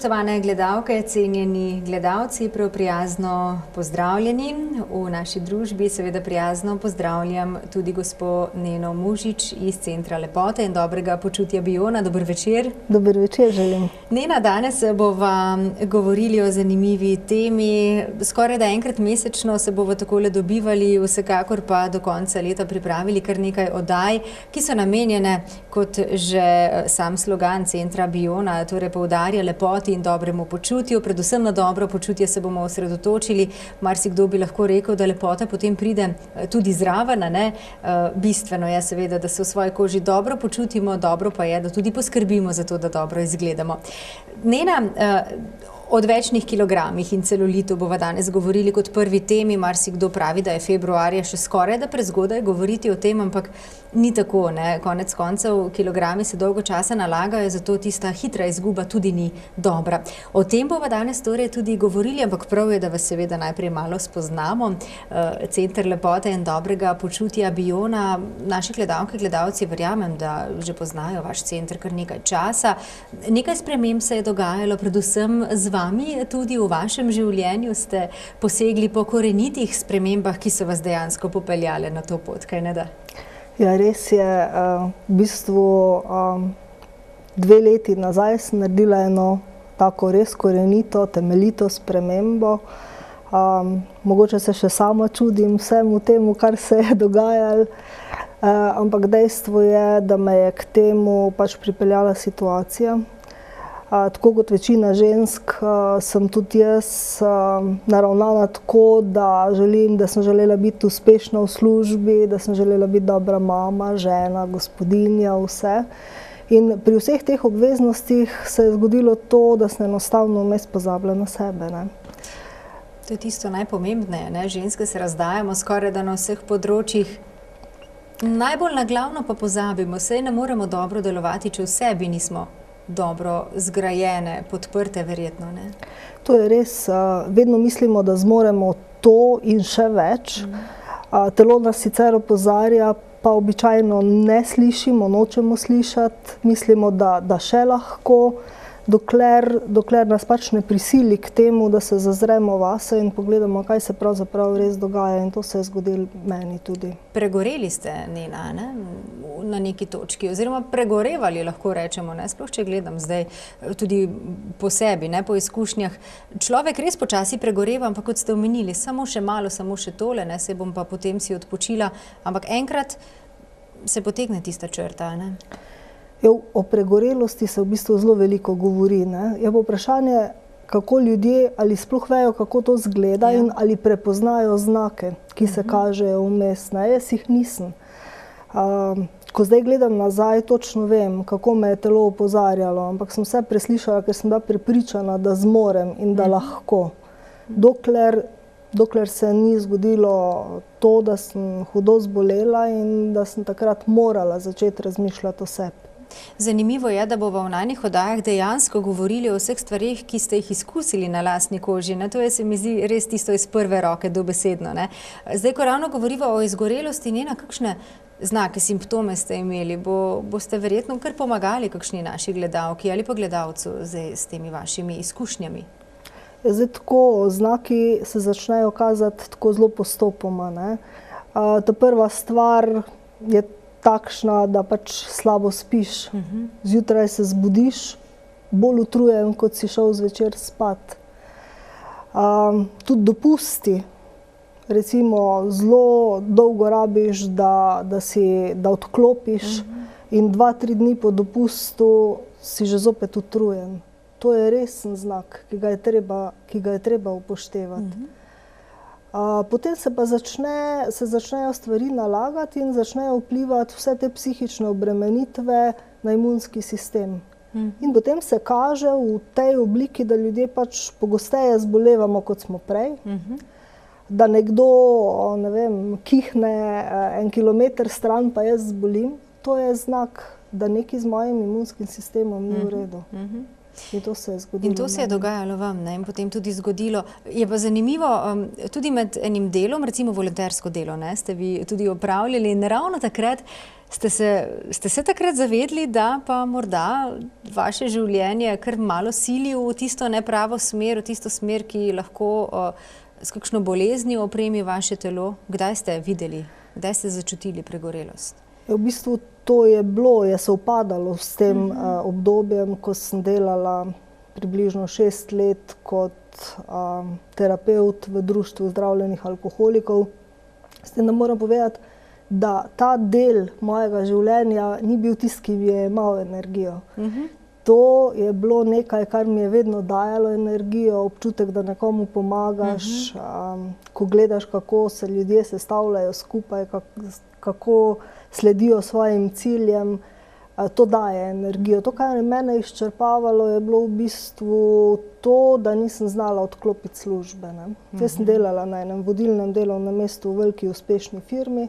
Spoštovane gledalke, cenjeni gledalci, prav prijazno pozdravljeni. V naši družbi seveda prijazno pozdravljam tudi gospo Neno Mužič iz Centra lepote in dobrega počutja Biona. Dober večer. Dober večer želim. Nena, danes bova govorili o zanimivi temi. Skoraj da enkrat mesečno se bova takole dobivali, vsekakor pa do konca leta pripravili kar nekaj oddaj, ki so namenjene, kot že sam slogan Centra Biona, torej poudarja lepoti in dobremu počutju. Predvsem na dobro počutje se bomo osredotočili. Marsikdo bi lahko rekel, da lepota potem pride tudi zraven, ne? Bistveno je seveda, da se v svoji koži dobro počutimo, dobro pa je, da tudi poskrbimo za to, da dobro izgledamo. Nena, o odvečnih kilogramih in celulitu bova danes govorili kot prvi temi. Marsikdo pravi, da je februarja še skoraj da prezgodaj govoriti o tem, ampak ni tako, ne. Konec koncev, kilogrami se dolgo časa nalagajo, zato tista hitra izguba tudi ni dobra. O tem bova danes torej tudi govorili, ampak prav je, da vas seveda najprej malo spoznamo. Center lepote in dobrega počutja Biona. Naši gledalke, gledalci, verjamem, da že poznajo vaš center kar nekaj časa. Nekaj sprememb se je dogajalo, predvsem z vami, tudi v vašem življenju ste posegli po korenitih spremembah, ki so vas dejansko popeljale na to pot, kaj ne da? Ja, res je. V bistvu 2 leti nazaj sem naredila eno tako res korenito, temeljito spremembo. Mogoče se še sama čudim vsemu temu, kar se je dogajalo, ampak dejstvo je, da me je k temu pač pripeljala situacija. Tako kot večina žensk sem tudi jaz naravnana tako, da sem želela biti uspešna v službi, da sem želela biti dobra mama, žena, gospodinja, vse. In pri vseh teh obveznostih se je zgodilo to, da sem enostavno vmes pozabila na sebe, ne. To je tisto najpomembneje, ne. Ženske se razdajamo skoraj da na vseh področjih. Najbolj na glavno pa pozabimo, saj ne moremo dobro delovati, če v sebi nismo dobro zgrajene, podprte verjetno, ne? To je res. Vedno mislimo, da zmoremo to in še več. Telo nas sicer opozarja, pa običajno ne slišimo, nočemo slišati. Mislimo, da še lahko, dokler nas pač ne prisili k temu, da se zazremo vase in pogledamo, kaj se pravzaprav res dogaja, in to se je zgodilo meni tudi. Pregoreli ste, Nena, ne? Na neki točki, oziroma pregorevali, lahko rečemo, ne? Sploh če gledam zdaj tudi po sebi, ne? Po izkušnjah. Človek res počasi pregoreva, ampak kot ste omenili, samo še malo, samo še tole, ne? Se bom pa potem si odpočila, ampak enkrat se potegne tista črta, ne? O pregorelosti se v bistvu zelo veliko govori, ne. Je pa vprašanje, kako ljudje ali sploh vejo, kako to izgleda in ali prepoznajo znake, ki se kažejo vmes, ne. Jaz jih nisem. Ko zdaj gledam nazaj, točno vem, kako me je telo opozarjalo, ampak sem vse preslišala, ker sem bila prepričana, da zmorem in da lahko. Dokler se ni zgodilo to, da sem hudo zbolela in da sem takrat morala začeti razmišljati o sebi. Zanimivo je, da bova v najnih oddajah dejansko govorili o vseh stvareh, ki ste jih izkusili na lastni koži, ne. To je, se mi zdi, res tisto iz prve roke, dobesedno, ne. Zdaj, ko ravno govoriva o izgorelosti, Nena, kakšne znake, simptome ste imeli? Boste verjetno kar pomagali kakšni naši gledalki ali pa gledalcu zdaj s temi vašimi izkušnjami? Zdaj tako, znaki se začnejo kazati tako zelo postopoma, ne. Ta prva stvar je takšna, da pač slabo spiš. Zjutraj se zbudiš bolj utrujen, kot si šel zvečer spat. Tudi dopusti. Recimo, zelo dolgo rabiš, da odklopiš in 2-3 dni po dopustu si že zopet utrujen. To je resen znak, ki ga je treba upoštevati. Potem se pa začnejo stvari nalagati in začnejo vplivati vse te psihične obremenitve na imunski sistem. In potem se kaže v tej obliki, da ljudje pač pogosteje zbolevamo, kot smo prej. Da nekdo, ne vem, kihne 1 kilometer stran, pa jaz zbolim. To je znak, da nekaj z mojim imunskim sistemom ni v redu. In to se je zgodilo. In to se je dogajalo vam, ne? In potem tudi zgodilo. Je pa zanimivo, tudi med enim delom, recimo volontersko delo, ne, ste vi tudi opravljali in ravno takrat ste se takrat zavedli, da pa morda vaše življenje kar malo sili v tisto nepravo smer, v tisto smer, ki lahko s kakšno boleznijo opremi vaše telo. Kdaj ste videli, kdaj ste začutili pregorelost? V bistvu to je sovpadalo s tem obdobjem, ko sem delala približno 6 let kot terapevt v društvu zdravljenih alkoholikov. S tem, da moram povedati, da ta del mojega življenja ni bil tisti, ki mi je jemal energijo. To je bilo nekaj, kar mi je vedno dajalo energijo, občutek, da nekomu pomagaš, ko gledaš, kako se ljudje sestavljajo skupaj, kako sledijo svojim ciljem, to daje energijo. To, kar je mene izčrpavalo, je bilo v bistvu to, da nisem znala odklopiti službe, ne. Jaz sem delala na enem vodilnem delovnem mestu v veliki uspešni firmi.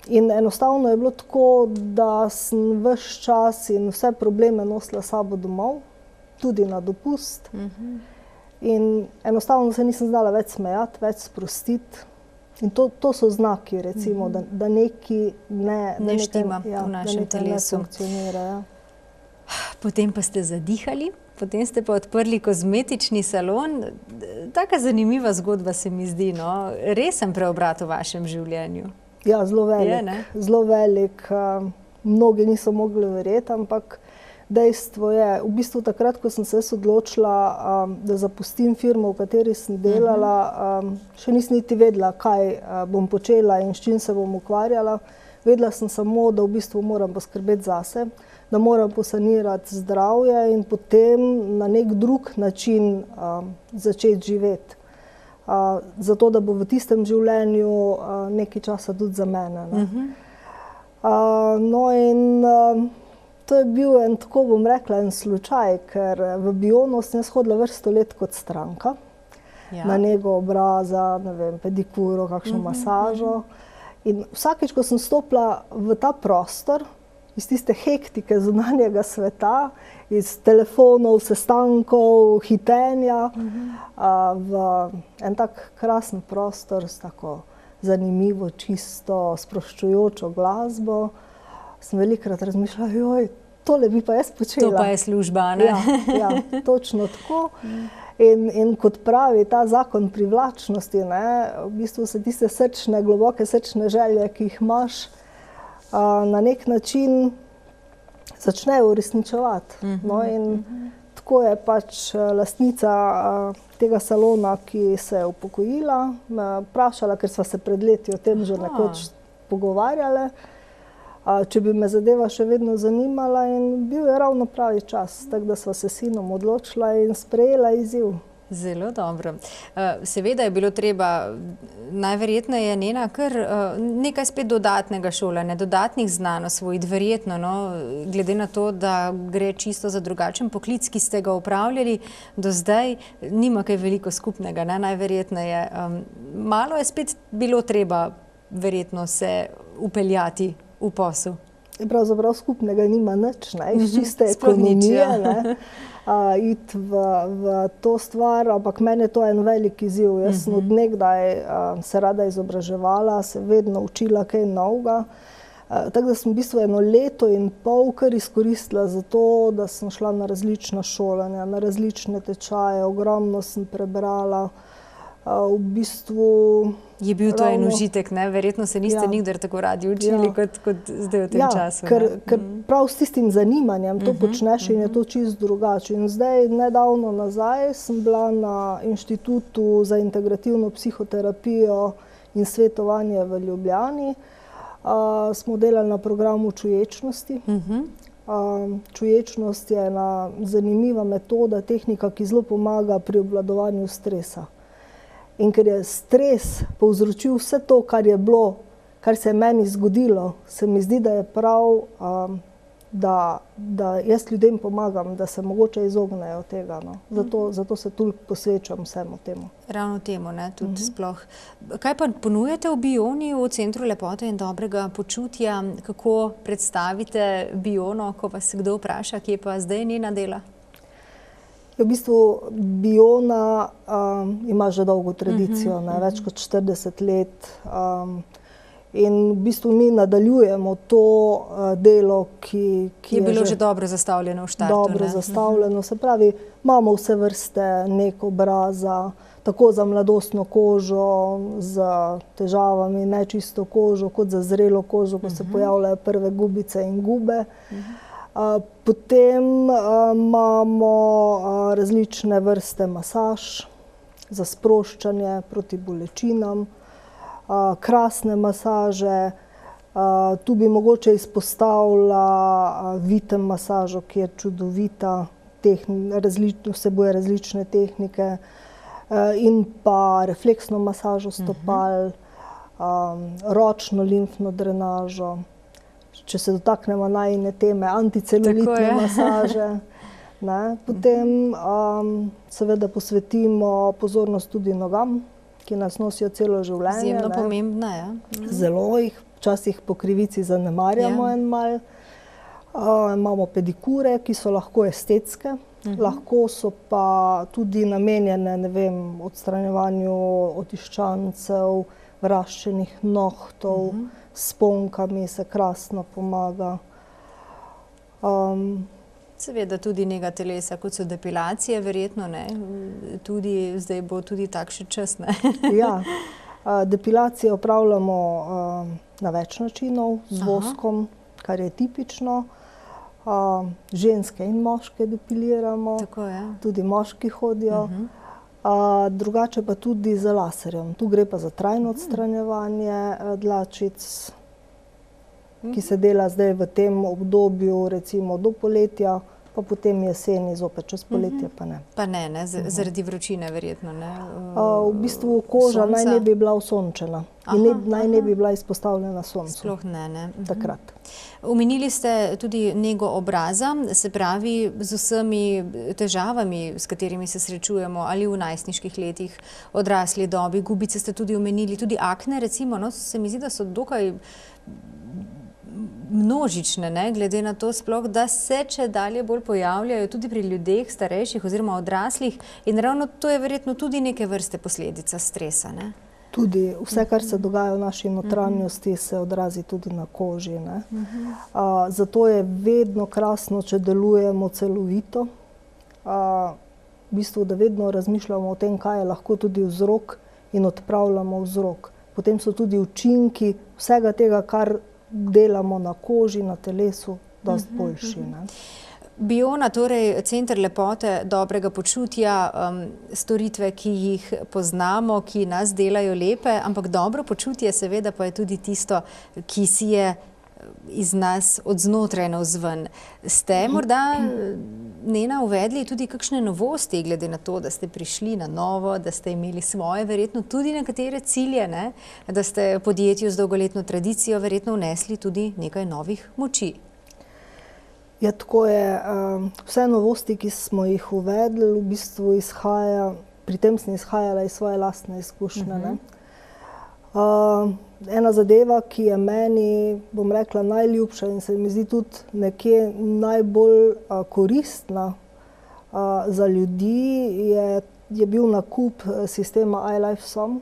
In enostavno je bilo tako, da sem ves čas in vse probleme nosila s sabo domov, tudi na dopust. In enostavno se nisem znala več smejati, več sprostiti. In to so znaki, recimo, da nekaj ne štima v našem telesu. Potem pa ste zadihali, potem ste pa odprli kozmetični salon. Taka zanimiva zgodba se mi zdi, no. Resen preobrat v vašem življenju. Ja, zelo velik. Zelo velik. Mnogi niso mogli verjeti, ampak dejstvo je, v bistvu takrat, ko sem se odločila, da zapustim firmo, v kateri sem delala, še nisem niti vedela, kaj bom počela in s čim se bom ukvarjala. Vedela sem samo, da v bistvu moram poskrbeti zase, da moram posanirati zdravje in potem na nek drug način začeti živeti. Zato, da bo v tistem življenju nekaj časa tudi za mene, ne. No in to je bil en, tako bom rekla, en slučaj, ker v Bionu sem jaz hodila vrsto let kot stranka, na nego obraza, ne vem, pedikuro, kakšno masažo. In vsakič, ko sem stopila v ta prostor, iz tiste hektike zunanjega sveta, iz telefonov, sestankov, hitenja, v en tak krasen prostor s tako zanimivo, čisto, sproščujočo glasbo, sem velikokrat razmišljala, joj, tole bi pa jaz počela. To pa je služba, ne? Ja, točno tako. In kot pravi ta zakon privlačnosti, ne, v bistvu se tiste srčne, globoke srčne želje, ki jih imaš, na nek način začnejo uresničevati. No, in tako je pač lastnica tega salona, ki se je upokojila, me vprašala, ker sva se pred leti o tem že nekoč pogovarjale, če bi me zadeva še vedno zanimala, in bil je ravno pravi čas, tako da sva se s sinom odločila in sprejela izziv. Zelo dobro. Seveda je bilo treba, najverjetneje, Nena, kar nekaj spet dodatnega šolanja, dodatnih znanj osvojiti, verjetno, no, glede na to, da gre čisto za drugačen poklic, ki ste ga opravljali do zdaj, nima kaj veliko skupnega, ne, najverjetneje. Malo je spet bilo treba, verjetno, se upeljati v posel. Pravzaprav skupnega nima nič, ne, iz čiste ekonomije, ne, iti v to stvar, ampak meni je to en velik izziv. Jaz sem od nekdaj se rada izobraževala, se vedno učila kaj novega. Tako da sem v bistvu 1 leto in pol kar izkoristila za to, da sem šla na različna šolanja, na različne tečaje, ogromno sem prebrala. V bistvu je bil to en užitek, ne? Verjetno se niste nikdar tako radi učili kot zdaj v tem času. Ker prav s tistim zanimanjem to počneš in je to čisto drugače. In zdaj, nedavno nazaj, sem bila na Inštitutu za integrativno psihoterapijo in svetovanje v Ljubljani. Smo delali na programu čuječnosti. Čuječnost je ena zanimiva metoda, tehnika, ki zelo pomaga pri obvladovanju stresa. In ker je stres povzročil vse to, kar je bilo, kar se je meni zgodilo, se mi zdi, da je prav da jaz ljudem pomagam, da se mogoče izognejo tega. No. Zato se toliko posvečam vsemu temu. Ravno temu, ne, tudi sploh. Kaj pa ponujate v Bioni, v Centru lepote in dobrega počutja? Kako predstavite Biono, ko vas kdo vpraša, kje pa zdaj njena dela? V bistvu Biona ima že dolgo tradicijo, več kot 40 let. In v bistvu mi nadaljujemo to delo, ki je bilo že dobro zastavljeno v štartu. Dobro zastavljeno, se pravi, imamo vse vrste nek obraza, tako za mladostno kožo, z težavami, nečisto kožo, kot za zrelo kožo, ko se pojavljajo prve gubice in gube. Potem imamo različne vrste masaž za sproščanje proti bolečinam, krasne masaže. Tu bi mogoče izpostavila Vitem masažo, ki je čudovita, vsebuje različne tehnike, in pa refleksno masažo stopal, ročno limfno drenažo. Če se dotaknemo najine teme, anticelulitne masaže. Potem seveda posvetimo pozornost tudi nogam, ki nas nosijo celo življenje. Izjemno pomembna, ja. Zelo jih včasih po krivici zanemarjamo en mal. Imamo pedikure, ki so lahko estetske, lahko so pa tudi namenjene, ne vem, odstranjevanju otiščancev, vraščenih nohtov, s sponkami se krasno pomaga. Seveda tudi nega telesa, kot so depilacije, verjetno, ne? Tudi, zdaj bo tudi takšen čas, ne? Ja, depilacije opravljamo na več načinov, z voskom, kar je tipično. Ženske in moške depiliramo, tudi moški hodijo. Drugače pa tudi z laserjem. Tu gre pa za trajno odstranjevanje dlačic, ki se dela zdaj v tem obdobju, recimo do poletja, pa potem jeseni zopet, čez poletje pa ne. Pa ne, zaradi vročine verjetno, ne? V bistvu koža naj ne bi bila osončena in naj ne bi bila izpostavljena soncu. Sploh ne, ne. Takrat. Omenili ste tudi nego obraza, se pravi z vsemi težavami, s katerimi se srečujemo, ali v najstniških letih, odrasli dobi, gubice ste tudi omenili, tudi akne recimo, no, se mi zdi, da so dokaj množične, ne, glede na to sploh, da se čedalje bolj pojavljajo tudi pri ljudeh, starejših oziroma odraslih, in ravno to je verjetno tudi neke vrste posledica stresa, ne? Tudi vse, kar se dogaja v naši notranjosti, se odrazi tudi na koži, ne. Zato je vedno krasno, če delujemo celovito. V bistvu, da vedno razmišljamo o tem, kaj je lahko tudi vzrok, in odpravljamo vzrok. Potem so tudi učinki vsega tega, kar delamo na koži, na telesu, dosti boljši, ne. Biona, torej Center lepote, dobrega počutja, storitve, ki jih poznamo, ki nas delajo lepe, ampak dobro počutje seveda pa je tudi tisto, ki si je iz nas od znotraj navzven. Ste morda, Nena, uvedli tudi kakšne novosti, glede na to, da ste prišli na novo, da ste imeli svoje, verjetno tudi nekatere cilje, ne? Da ste podjetju z dolgoletno tradicijo verjetno vnesli tudi nekaj novih moči. Ja, tako je. Vse novosti, ki smo jih uvedli, v bistvu pri tem sem izhajala iz svoje lastne izkušnje, ne. Ena zadeva, ki je meni, bom rekla, najljubša in se mi zdi tudi nekje najbolj koristna za ljudi, je bil nakup sistema iLifeSum,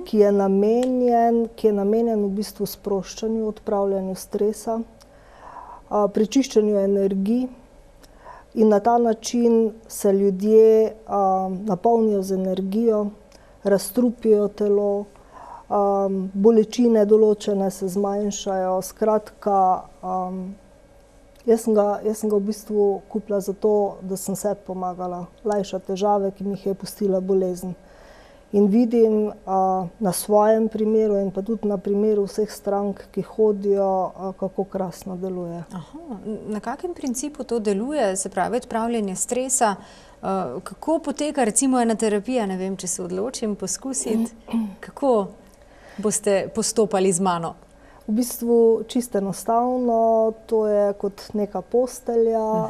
ki je namenjen v bistvu sproščanju, odpravljanju stresa, prečiščanju energij, in na ta način se ljudje napolnijo z energijo, razstrupijo telo, bolečine določene se zmanjšajo. Skratka, jaz sem ga v bistvu kupila zato, da sem sebi pomagala lajšati težave, ki mi jih je pustila bolezen. In vidim na svojem primeru in pa tudi na primeru vseh strank, ki hodijo, kako krasno deluje. Na kakem principu to deluje, se pravi odpravljanje stresa? Kako poteka recimo ena terapija, ne vem, če se odločim poskusiti, kako boste postopali z mano? V bistvu čisto enostavno, to je kot neka postelja,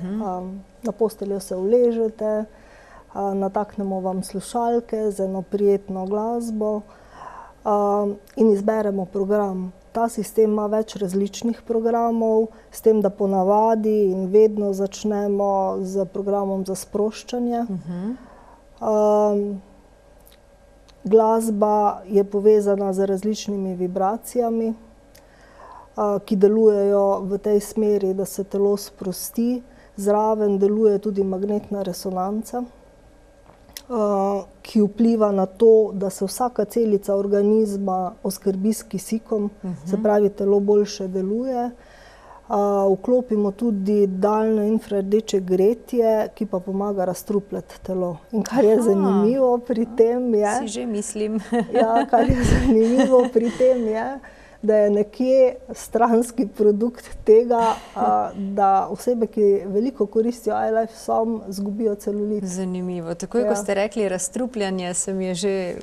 na posteljo se uležete, nataknemo vam slušalke z eno prijetno glasbo in izberemo program. Ta sistem ima več različnih programov, s tem, da ponavadi in vedno začnemo z programom za sproščanje. Glasba je povezana z različnimi vibracijami, ki delujejo v tej smeri, da se telo sprosti. Zraven deluje tudi magnetna resonanca, ki vpliva na to, da se vsaka celica organizma oskrbi s kisikom, se pravi, telo boljše deluje. Vklopimo tudi daljno infrardeče gretje, ki pa pomaga razstrupljati telo. In kar je zanimivo pri tem je... Si že mislim. Ja, kar je zanimivo pri tem je, da je nekje stranski produkt tega, da osebe, ki veliko koristijo iLife Som, izgubijo celulit. Zanimivo. Takoj, ko ste rekli razstrupljanje, se mi je že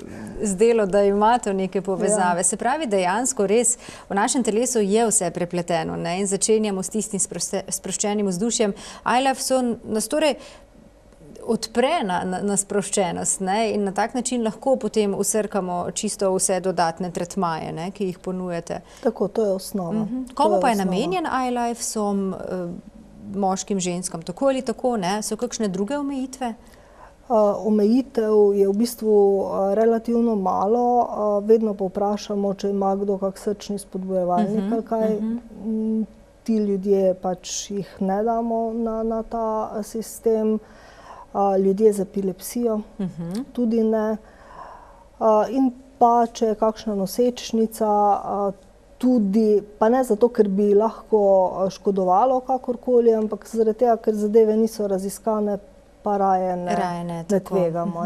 zdelo, da imate neke povezave. Se pravi, dejansko res v našem telesu je vse prepleteno, ne? In začenjamo s tistim sproščenim vzdušjem. iLife Som nas torej odpre na sproščenost, ne? In na tak način lahko potem vsrkamo čisto vse dodatne tretmaje, ne? Ki jih ponujate. Tako, to je osnova. Komu pa je namenjen iLife Som, moškim, ženskam, tako ali tako, ne? So kakšne druge omejitve? Omejitev je v bistvu relativno malo, vedno pa vprašamo, če ima kdo kak srčni spodbujevalnik ali kaj. Ti ljudje pač jih ne damo na ta sistem. Ljudje z epilepsijo tudi ne. In pa, če je kakšna nosečnica, tudi, pa ne zato, ker bi lahko škodovalo kakorkoli, ampak zaradi tega, ker zadeve niso raziskane, pa raje ne tvegamo.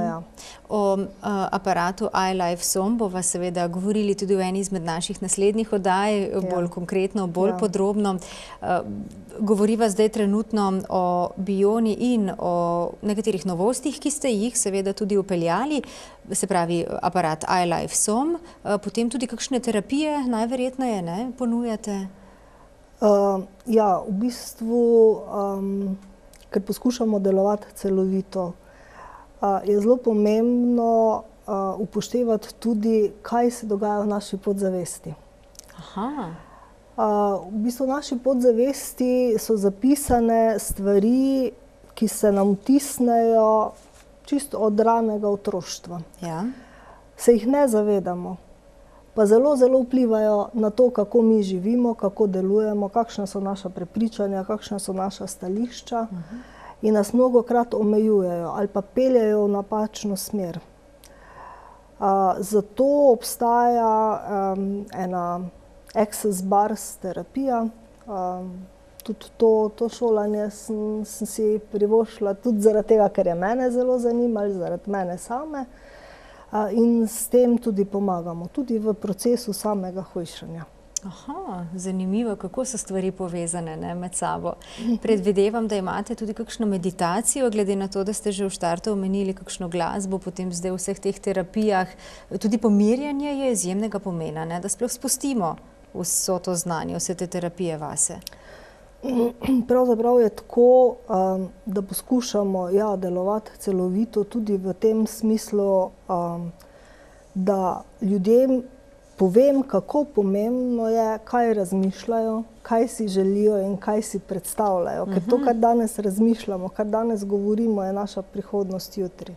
O aparatu iLife Som bova seveda govorili tudi v eni izmed naših naslednjih oddaj, bolj konkretno, bolj podrobno. Govoriva zdaj trenutno o Bioni in o nekaterih novostih, ki ste jih seveda tudi vpeljali, se pravi aparat iLife Som, potem tudi kakšne terapije najverjetneje, ne, ponujate? Ja, v bistvu, ker poskušamo delovati celovito, je zelo pomembno upoštevati tudi, kaj se dogaja v naši podzavesti. V bistvu v naši podzavesti so zapisane stvari, ki se nam vtisnejo čisto od ranega otroštva. Se jih ne zavedamo, pa zelo, zelo vplivajo na to, kako mi živimo, kako delujemo, kakšna so naša prepričanja, kakšna so naša stališča in nas mnogokrat omejujejo ali pa peljejo v napačno smer. Zato obstaja ena Access Bars terapija. Tudi to šolanje sem si privoščila tudi zaradi tega, ker je mene zelo zanimalo, zaradi mene same. In s tem tudi pomagamo, tudi v procesu samega hujšanja. Zanimivo, kako so stvari povezane, ne, med sabo. Predvidevam, da imate tudi kakšno meditacijo, glede na to, da ste že v štartu omenili kakšno glasbo, potem zdaj v vseh teh terapijah. Tudi pomirjanje je izjemnega pomena, ne, da sploh spustimo vso to znanje, vse te terapije vase. Pravzaprav je tako, da poskušamo delovati celovito tudi v tem smislu, da ljudem povem, kako pomembno je, kaj razmišljajo, kaj si želijo in kaj si predstavljajo. Ker to, kar danes razmišljamo, kar danes govorimo, je naša prihodnost jutri.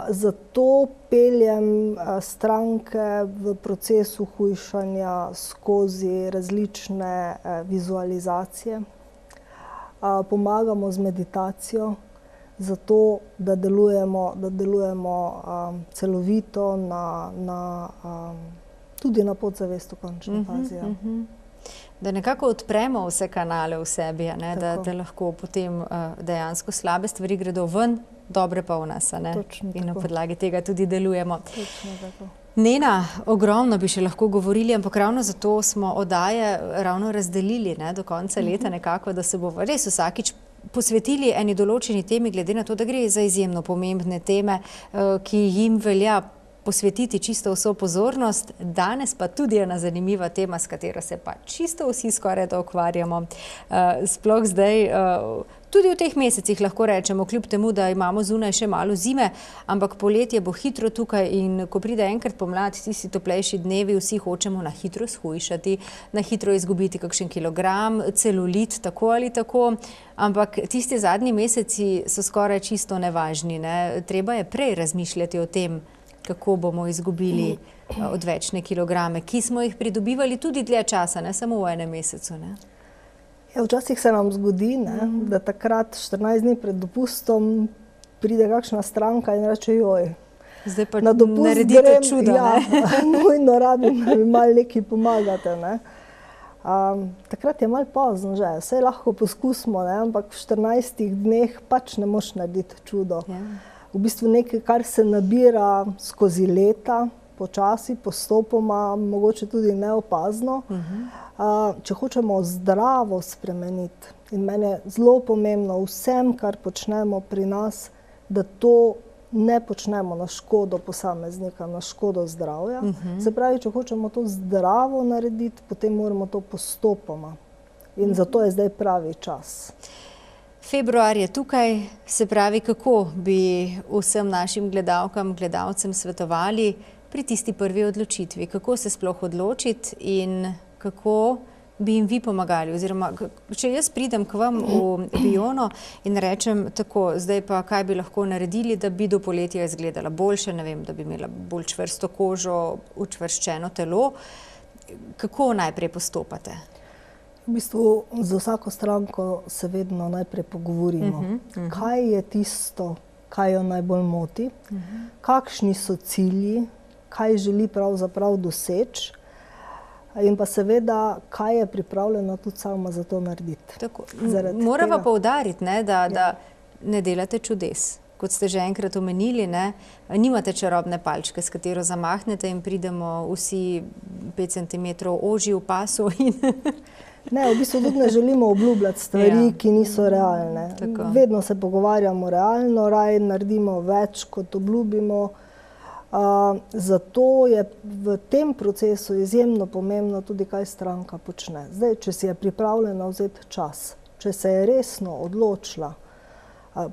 Zato peljem stranke v procesu hujšanja skozi različne vizualizacije. Pomagamo z meditacijo, zato da delujemo celovito tudi na podzavest v končni fazi. Da nekako odpremo vse kanale v sebi, da lahko potem dejansko slabe stvari gredo ven, dobre pa v nas, in na podlagi tega tudi delujemo. Nena, ogromno bi še lahko govorili, ampak ravno zato smo oddaje ravno razdelili do konca leta nekako, da se bomo res vsakič posvetili eni določeni temi, glede na to, da gre za izjemno pomembne teme, ki jim velja posvetiti čisto vso pozornost. Danes pa tudi ena zanimiva tema, s katero se pa čisto vsi skoraj da ukvarjamo. Sploh zdaj, tudi v teh mesecih lahko rečemo, kljub temu, da imamo zunaj še malo zime, ampak poletje bo hitro tukaj in ko pride enkrat pomlad, tisti toplejši dnevi, vsi hočemo na hitro shujšati, na hitro izgubiti kakšen kilogram, celulit, tako ali tako. Ampak tisti zadnji meseci so skoraj čisto nevažni, ne? Treba je prej razmišljati o tem, kako bomo izgubili odvečne kilograme, ki smo jih pridobivali tudi dlje časa, ne samo v enem mesecu. Ne? Ja, včasih se nam zgodi, da takrat 14 dni pred dopustom pride kakšna stranka in reče, joj, zdaj pa naredite čuda. Nujno rabim, da mi malo nekaj pomagate. Ne? Takrat je malo pozno že, vse lahko poskusimo, ne? Ampak v 14 dneh pač ne moš narediti čudo. Ja. V bistvu nekaj, kar se nabira skozi leta, počasi, postopoma, mogoče tudi neopazno. Če hočemo zdravo spremeniti, in meni je zelo pomembno vsem, kar počnemo pri nas, da to ne počnemo na škodo posameznika, na škodo zdravja. Se pravi, če hočemo to zdravo narediti, potem moramo to postopoma. In zato je zdaj pravi čas. Februar je tukaj, se pravi, kako bi vsem našim gledalkam, gledalcem svetovali pri tisti prvi odločitvi? Kako se sploh odločiti in kako bi jim vi pomagali? Oziroma, če jaz pridem k vam v Biono in rečem tako, zdaj pa kaj bi lahko naredili, da bi do poletja izgledala boljše, ne vem, da bi imela bolj čvrsto kožo, učvrščeno telo, kako najprej postopate? V bistvu za vsako stranko se vedno najprej pogovorimo. Kaj je tisto, kaj jo najbolj moti, kakšni so cilji, kaj želi pravzaprav doseči in pa seveda, kaj je pripravljena tudi sama za to narediti. Morava poudariti, da ne delate čudes. Kot ste že enkrat omenili, nimate čarobne palčke, s katero zamahnete in pridemo vsi 5 centimetrov ožji v pasu in... Ne, v bistvu tudi ne želimo obljubljati stvari, ki niso realne. Vedno se pogovarjamo realno, raje naredimo več, kot obljubimo. Zato je v tem procesu izjemno pomembno tudi, kaj stranka počne. Zdaj, če si je pripravljena vzeti čas, če se je resno odločila,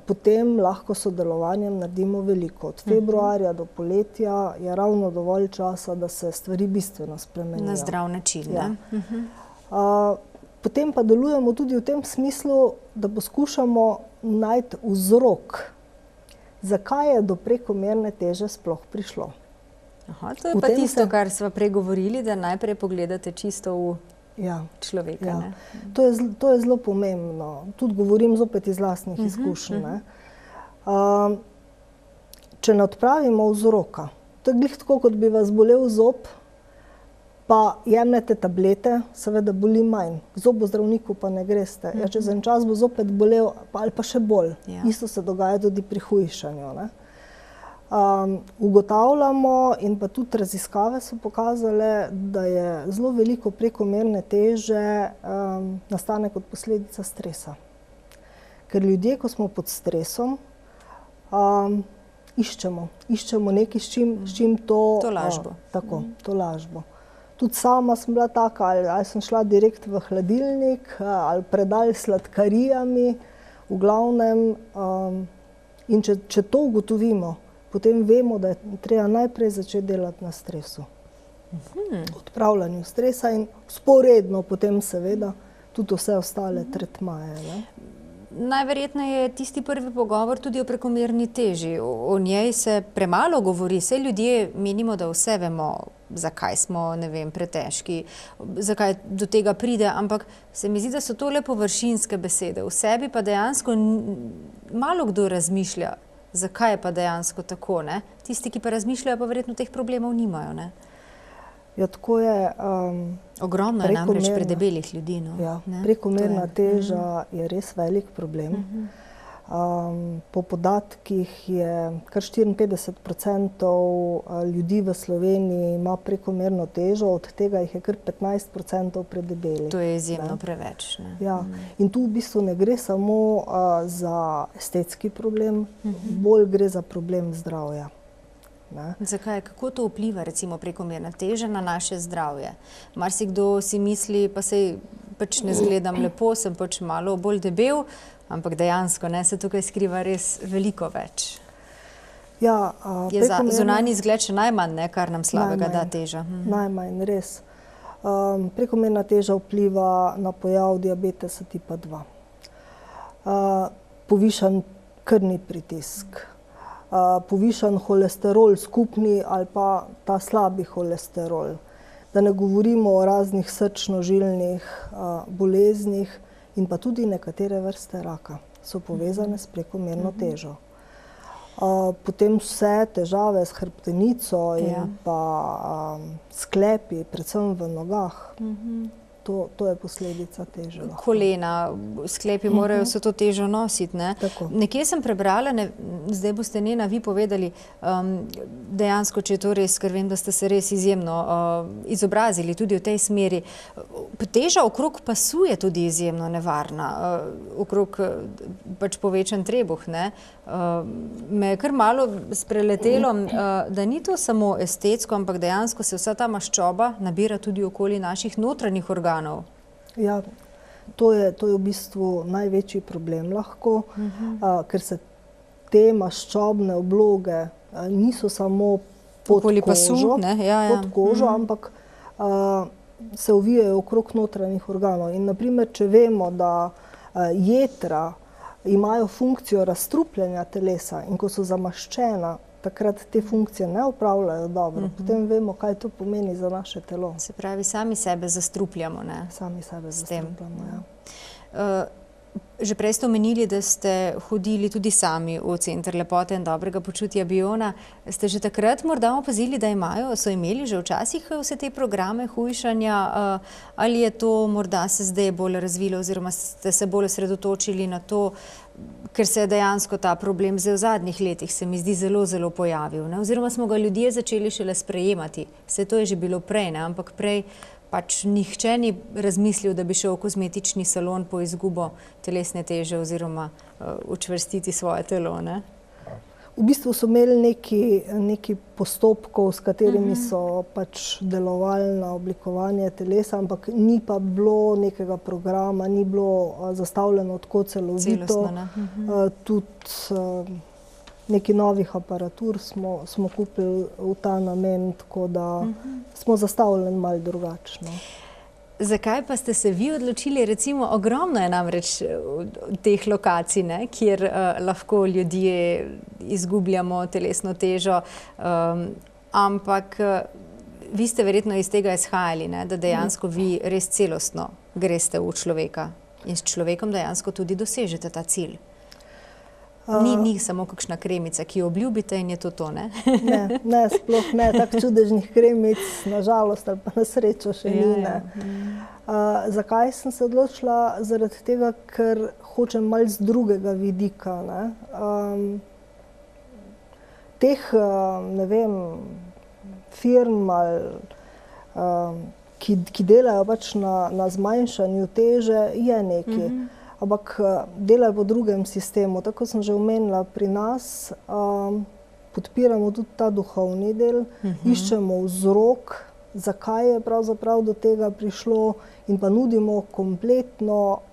potem lahko sodelovanjem naredimo veliko. Od februarja do poletja je ravno dovolj časa, da se stvari bistveno spremenijo. Na zdrav način, ne? Potem pa delujemo tudi v tem smislu, da poskušamo najti vzrok, zakaj je do prekomerne teže sploh prišlo. To je pa tisto, kar sva prej govorili, da najprej pogledate čisto v človeka. To je zelo pomembno. Tudi govorim zopet iz lastnih izkušenj. Če ne odpravimo vzroka, to je glih tako, kot bi vas bolel zob, pa jemljete tablete, seveda boli manj. K zobozdravniku pa ne greste. Čez en čas bo zopet bolel, ali pa še bolj. Isto se dogaja tudi pri hujšanju. Ugotavljamo in pa tudi raziskave so pokazale, da je zelo veliko prekomerne teže nastane kot posledica stresa. Ker ljudje, ko smo pod stresom, iščemo nekaj, s čim to... To lažbo. Tako, to lažbo. Tudi sama sem bila taka, ali sem šla direkt v hladilnik, ali predal s sladkarijami, v glavnem. In če to ugotovimo, potem vemo, da je treba najprej začeti delati na stresu. Odpravljanju stresa in sporedno potem seveda tudi vse ostale tretmaje. Najverjetneje je tisti prvi pogovor tudi o prekomerni teži. O njej se premalo govori. Saj ljudje menimo, da vse vemo, zakaj smo, ne vem, pretežki, zakaj do tega pride, ampak se mi zdi, da so to le površinske besede. V sebi pa dejansko malo kdo razmišlja, zakaj je pa dejansko tako, ne? Tisti, ki pa razmišljajo, pa verjetno teh problemov nimajo, ne? Ja, tako je. Ogromno je namreč predebelih ljudi. Ja, prekomerna teža je res velik problem. Po podatkih je kar 54% ljudi v Sloveniji ima prekomerno težo, od tega jih je kar 15% predebelih. To je izjemno preveč. Ja, in tu v bistvu ne gre samo za estetski problem, bolj gre za problem zdravja. ne. Zakaj? Kako to vpliva recimo prekomerna teža na naše zdravje? Marsikdo si misli, pa sej pač ne izgledam lepo, sem pač malo bolj debel, ampak dejansko ne, se tukaj skriva res veliko več. Ja, Je zunanji izgled še najmanj, ne, kar nam slabega da teža. Najmanj, res. Prekomerna teža vpliva na pojav diabetesa tipa 2. Povišan krvni pritisk, povišan holesterol skupni ali pa ta slabi holesterol. Da ne govorimo o raznih srčno-žilnih boleznih in pa tudi nekatere vrste raka so povezane s prekomerno težo. Potem vse težave s hrbtenico in pa sklepi, predvsem v nogah, to je posledica teže. Kolena, sklepi morajo vso to težo nositi, ne? Tako. Nekje sem prebrala, zdaj boste Nena vi povedali, dejansko, če je to res, ker vem, da ste se res izjemno izobrazili tudi v tej smeri. Teža okrog pasu je tudi izjemno nevarna, okrog pač povečan trebuh, ne? Me je kar malo spreletelo, da ni to samo estetsko, ampak dejansko se vsa ta maščoba nabira tudi okoli naših notranjih organov. Ja, to je v bistvu največji problem lahko, ker se te maščobne obloge niso samo pod Okoli pasu, kožo, ne? Ja. pod kožo, ampak se ovijajo okrog notranjih organov. In na primer, če vemo, da jetra imajo funkcijo razstrupljanja telesa in ko so zamaščena, takrat te funkcije ne opravljajo dobro, potem vemo, kaj to pomeni za naše telo. Se pravi, sami sebe zastrupljamo, ne? Sami sebe zastrupljamo, ja. Že prej ste omenili, da ste hodili tudi sami v Center lepote in dobrega počutja Biona. Ste že takrat morda opazili, da so imeli že včasih vse te programe hujšanja, ali je to morda se zdaj bolj razvilo oziroma ste se bolj osredotočili na to, ker se je dejansko ta problem zdaj v zadnjih letih, se mi zdi, zelo, zelo pojavil, ne? Oziroma smo ga ljudje začeli šele sprejemati. Vse to je že bilo prej, ne? Ampak prej pač nihče ni razmislil, da bi šel v kozmetični salon po izgubo telesne teže oziroma učvrstiti svoje telo, ne? V bistvu so imeli neki postopkov, s katerimi so pač delovali na oblikovanje telesa, ampak ni pa bilo nekega programa, ni bilo zastavljeno tako celovito. Celostno, ne? Tudi nekaj novih aparatur smo kupili v ta namen, tako da smo zastavljeni malo drugačno. Zakaj pa ste se vi odločili, recimo ogromno je namreč teh lokacij, ne, kjer lahko ljudje izgubljamo telesno težo, ampak vi ste verjetno iz tega izhajali, ne, da dejansko vi res celostno greste v človeka in s človekom dejansko tudi dosežete ta cilj. Ni samo kakšna kremica, ki jo obljubite in je to, ne? Ne, sploh ne. Tak čudežnih kremic, na žalost ali pa na srečo še ni, ne. Zakaj sem se odločila? Zaradi tega, ker hočem malo z drugega vidika, ne. Teh, ne vem, firm ki delajo pač na zmanjšanju teže, je nekaj. Ampak delajo po drugem sistemu. Tako sem že omenila, pri nas podpiramo tudi ta duhovni del, iščemo vzrok, zakaj je pravzaprav do tega prišlo in pa nudimo kompletno,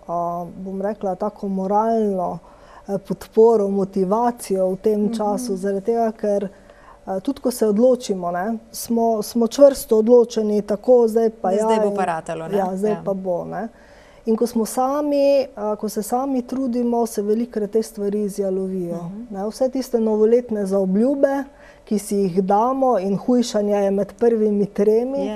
bom rekla, tako moralno podporo, motivacijo v tem času, zaradi tega, ker tudi ko se odločimo, ne, smo čvrsto odločeni, tako zdaj pa zdaj bo pa ratalo, ne? Ja, zdaj pa bo, ne. In ko se sami trudimo, se velikokrat te stvari izjalovijo. Vse tiste novoletne zaobljube, ki si jih damo in hujšanje je med prvimi 3,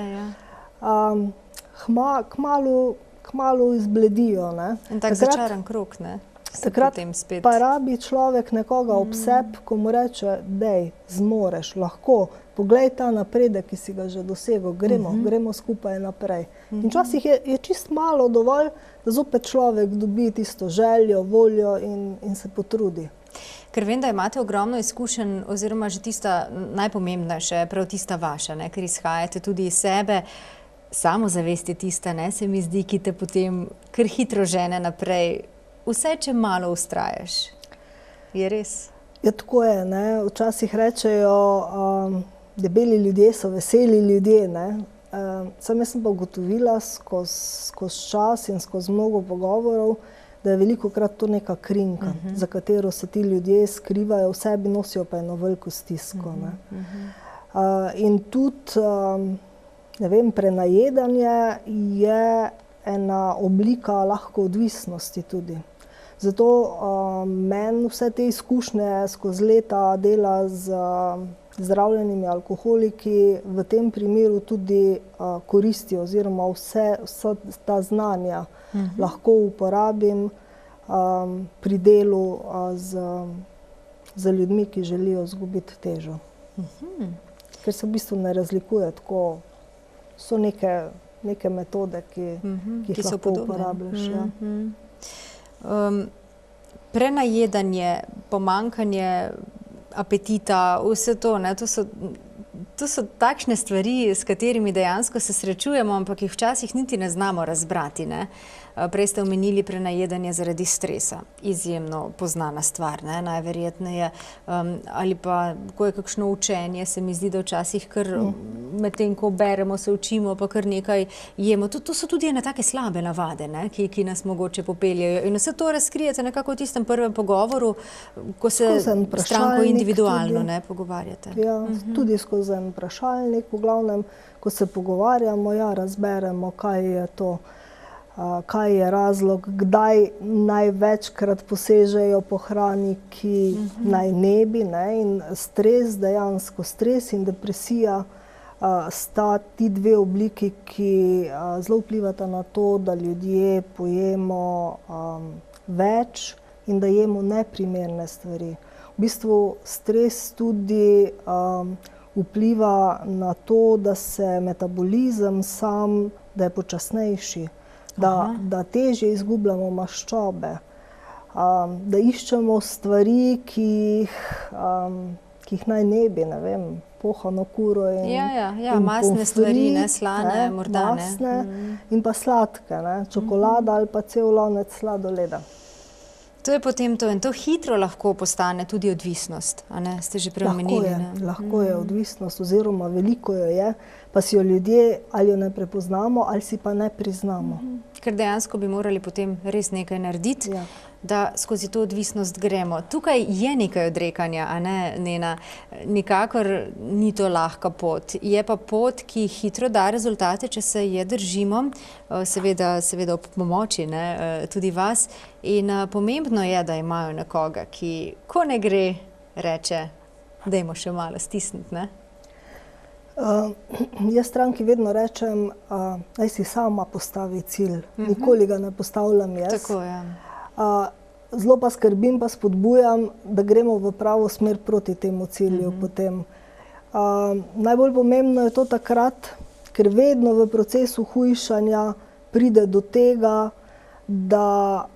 kmalu izbledijo, ne. In tak začaran krog, ne? Takrat pa rabi človek nekoga ob sebi, ko mu reče, dej, zmoreš, lahko, poglej ta napredek, ki si ga že dosegel, gremo skupaj naprej. In včasih je čist malo dovolj, da zopet človek dobi tisto željo, voljo in se potrudi. Ker vem, da imate ogromno izkušenj, oziroma že tista najpomembnejša, prav tista vaša, ne, ker izhajate tudi iz sebe, samozavest je tista, ne, se mi zdi, ki te potem kar hitro žene naprej. Vse, če malo vztrajaš. Je res? Ja, tako je, ne. Včasih rečejo, debeli ljudje so veseli ljudje, ne. Samo jaz sem pa ugotovila skozi čas in skozi mnogo pogovorov, da je velikokrat to neka krinka, za katero se ti ljudje skrivajo, v sebi nosijo pa eno veliko stisko, ne. In tudi, ne vem, prenajedanje je ena oblika lahko odvisnosti tudi. Zato meni vse te izkušnje skozi leta dela z zdravljenimi alkoholiki v tem primeru tudi koristijo oziroma vsa ta znanja lahko uporabim pri delu z ljudmi, ki želijo izgubiti težo. Ker se v bistvu ne razlikuje tako, so neke metode, ki jih lahko uporabljaš. Prenajedanje, pomanjkanje apetita, vse to, ne, to so takšne stvari, s katerimi dejansko se srečujemo, ampak jih včasih niti ne znamo razbrati, ne. Prej ste omenili prenajedanje zaradi stresa. Izjemno poznana stvar, ne, najverjetneje. Ali pa, ko je kakšno učenje, se mi zdi, da včasih kar medtem, ko beremo, se učimo, pa kar nekaj jemo. To so tudi ene take slabe navade, ne, ki nas mogoče popeljejo. In vse to razkrijete nekako v tistem prvem pogovoru, ko se s stranko individualno pogovarjate. Ja, tudi skozi en vprašalnik, v glavnem, ko se pogovarjamo, razberemo, kaj je to, kaj je razlog, kdaj največkrat posežejo po hrani, ki naj ne bi, ne, in stres dejansko, stres in depresija sta ti dve obliki, ki zelo vplivata na to, da ljudje pojemo več in da jemo neprimerne stvari. V bistvu stres tudi vpliva na to, da se metabolizem sam, da je počasnejši. Da težje izgubljamo maščobe, da iščemo stvari, ki jih naj ne bi, ne vem, pohano kuro in masne stvari, ne, slane, morda, ne. Masne in pa sladke, ne, čokolada ali pa cel lonec sladoleda. To je potem to in to hitro lahko postane tudi odvisnost, a ne, ste že prej omenili, ne. Lahko je odvisnost oziroma veliko jo je, pa si jo ljudje ali jo ne prepoznamo ali si pa ne priznamo. Ker dejansko bi morali potem res nekaj narediti, da skozi to odvisnost gremo. Tukaj je nekaj odrekanja, a ne, Nena? Nikakor ni to lahka pot. Je pa pot, ki hitro da rezultate, če se je držimo, seveda ob pomoči, ne, tudi vas. In pomembno je, da imajo nekoga, ki, ko ne gre, reče, dajmo še malo stisniti, ne? Jaz stranki vedno rečem, naj si sama postavi cilj. Nikoli ga ne postavljam jaz. Tako, ja. Zelo pa skrbim, pa spodbujam, da gremo v pravo smer proti temu cilju potem. Najbolj pomembno je to takrat, ker vedno v procesu hujšanja pride do tega, da,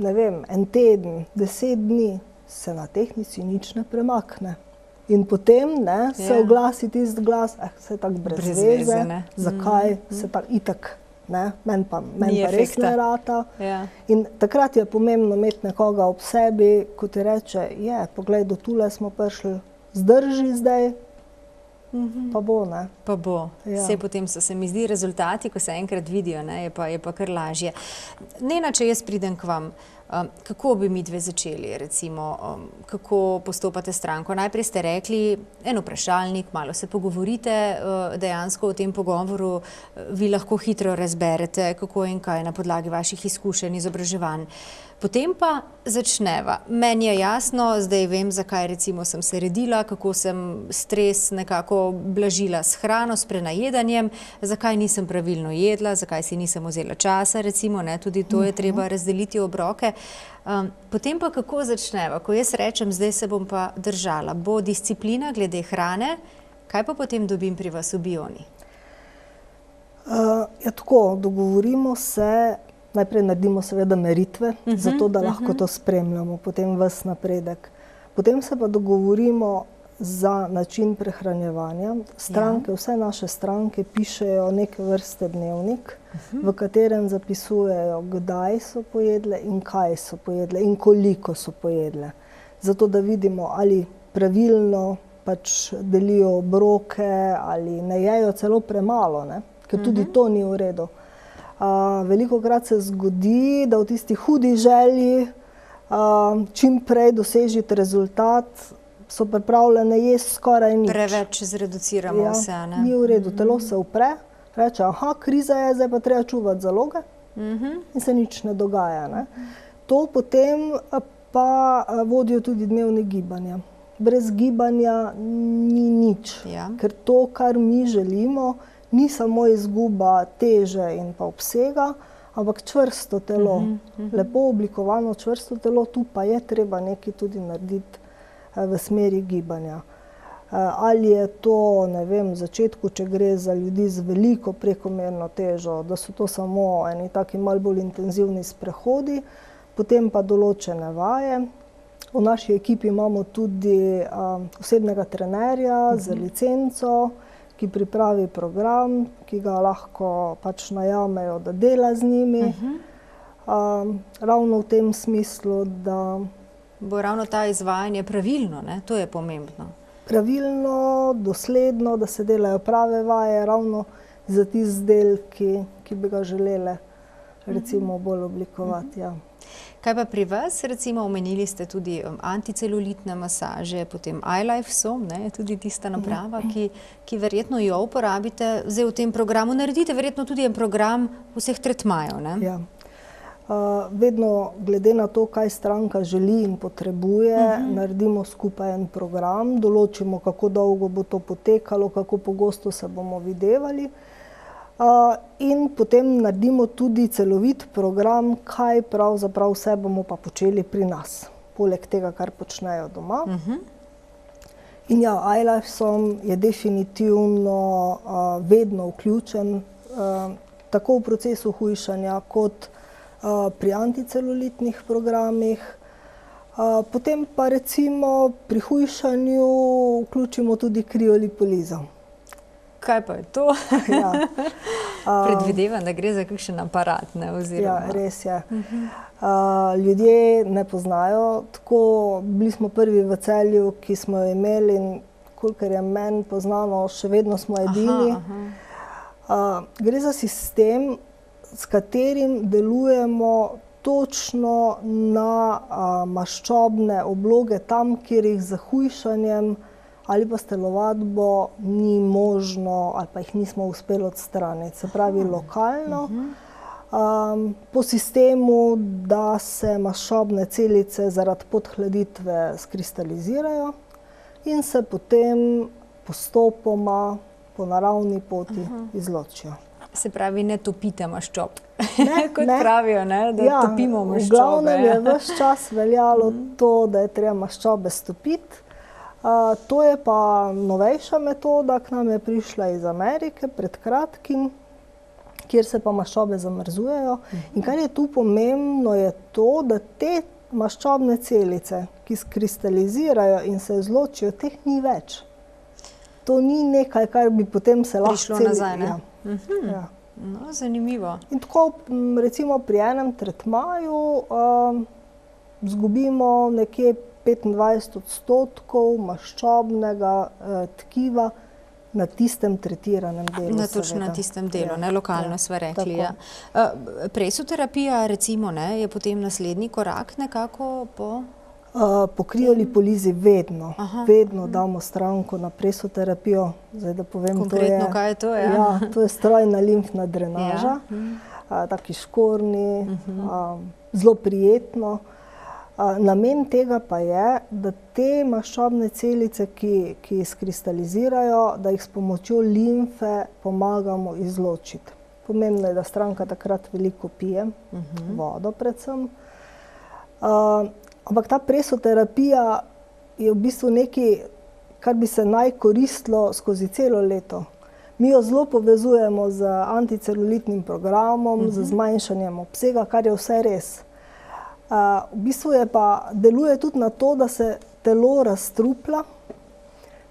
ne vem, en teden, 10 dni se na tehtnici nič ne premakne. In potem se oglasi tisti glas, se je tako brez veze, zakaj, se tako itak, ne, meni pa res ne rata. In takrat je pomembno imeti nekoga ob sebi, ko ti reče, poglej, do tule smo prišli, zdrži zdaj, pa bo, ne. Pa bo. Saj potem so, se mi zdi, rezultati, ko se enkrat vidijo, ne, je pa kar lažje. Nena, če jaz pridem k vam, kako bi midve začeli, recimo, kako postopate stranko? Najprej ste rekli, en vprašalnik, malo se pogovorite, dejansko v tem pogovoru vi lahko hitro razberete, kako in kaj na podlagi vaših izkušenj, izobraževanj. Potem pa začneva. Meni je jasno, zdaj vem, zakaj recimo sem se redila, kako sem stres nekako blažila s hrano, s prenajedanjem, zakaj nisem pravilno jedla, zakaj si nisem vzela časa, recimo, ne, tudi to je treba razdeliti obroke. Potem pa kako začneva? Ko jaz rečem, zdaj se bom pa držala, bo disciplina glede hrane, kaj pa potem dobim pri vas v Bioni? Tako, dogovorimo se, najprej naredimo seveda meritve, zato da lahko to spremljamo, potem ves napredek. Potem se pa dogovorimo za način prehranjevanja. Stranke, vse naše stranke pišejo neke vrste dnevnik, v katerem zapisujejo, kdaj so pojedle in kaj so pojedle in koliko so pojedle. zato da vidimo, ali pravilno pač delijo obroke ali ne jejo celo premalo, ne? Ker tudi to ni v redu. Velikokrat se zgodi, da v tisti hudi želji čim prej dosežiti rezultat, so pripravljene jesti skoraj nič. Preveč zreduciramo vse, ne? Ni v redu, telo se upre, reče, aha, kriza je, zdaj pa treba čuvati zaloge in se nič ne dogaja, ne? To potem pa vodijo tudi dnevne gibanja. Brez gibanja ni nič, ker to, kar mi želimo, ni samo izguba teže in pa obsega, ampak čvrsto telo, lepo oblikovano čvrsto telo, tu pa je treba nekaj tudi narediti v smeri gibanja. Ali je to, ne vem, v začetku, če gre za ljudi z veliko prekomerno težo, da so to samo eni taki malo bolj intenzivni sprehodi, potem pa določene vaje. V naši ekipi imamo tudi osebnega trenerja z licenco, ki pripravi program, ki ga lahko pač najamejo, da dela z njimi. Ravno v tem smislu, da bo ravno ta izvajanje pravilno, ne? To je pomembno. Pravilno, dosledno, da se delajo prave vaje, ravno za tisti del, ki bi ga želele recimo bolj oblikovati, ja. Kaj pa pri vas, recimo, omenili ste tudi anticelulitne masaže, potem iLife Som, ne, tudi tista naprava, ki verjetno jo uporabite zdaj v tem programu. Naredite verjetno tudi en program vseh tretmajev, ne? Ja. Vedno glede na to, kaj stranka želi in potrebuje, naredimo skupaj en program, določimo, kako dolgo bo to potekalo, kako pogosto se bomo videvali. In potem naredimo tudi celovit program, kaj pravzaprav vse bomo pa počeli pri nas, poleg tega, kar počnejo doma. In ja, iLife Som je definitivno vedno vključen, tako v procesu hujšanja, kot pri anticelulitnih programih. Potem pa recimo pri hujšanju vključimo tudi kriolipolizo. Kaj pa je to? Ja. Predvidevam, da gre za kakšen aparat, ne, oziroma. Ja, res je. Ljudje ne poznajo, tako bili smo prvi v Celju, ki smo jo imeli, in kolikor je meni poznano, še vedno smo edini. Gre za sistem, s katerim delujemo točno na maščobne obloge tam, kjer jih z hujšanjem ali pa s telovadbo ni možno ali pa jih nismo uspeli odstraniti. Se pravi lokalno, po sistemu, da se maščobne celice zaradi podhladitve skristalizirajo in se potem postopoma po naravni poti izločijo. Se pravi, ne topite maščob, kot pravijo, ne, da topimo maščobe. V glavnem je ves čas veljalo to, da je treba maščobe stopiti. To je pa novejša metoda, k nam je prišla iz Amerike pred kratkim, kjer se pa maščobe zamrzujejo. In kar je tu pomembno, je to, da te maščobne celice, ki skristalizirajo in se izločijo, teh ni več. To ni nekaj, kar bi potem se lahko prišlo nazaj, ne? Ja. No, zanimivo. In tako recimo pri enem tretmaju izgubimo nekje 25% maščobnega tkiva na tistem tretiranem delu. Točno na tistem delu, ne, lokalno sva rekli. Presoterapija, recimo, ne, je potem naslednji korak nekako po? Po kriolipolizi vedno damo stranko na presoterapijo. Zdaj, da povem, konkretno, kaj je to? Ja, to je strojna limfna drenaža, taki škornji, zelo prijetno. Namen tega pa je, da te maščobne celice, ki skristalizirajo, da jih s pomočjo limfe pomagamo izločiti. Pomembno je, da stranka takrat veliko pije, vodo predvsem. Ampak ta presoterapija je v bistvu nekaj, kar bi se naj koristilo skozi celo leto. Mi jo zelo povezujemo z anticelulitnim programom, z zmanjšanjem obsega, kar je vse res. V bistvu deluje tudi na to, da se telo razstrupla,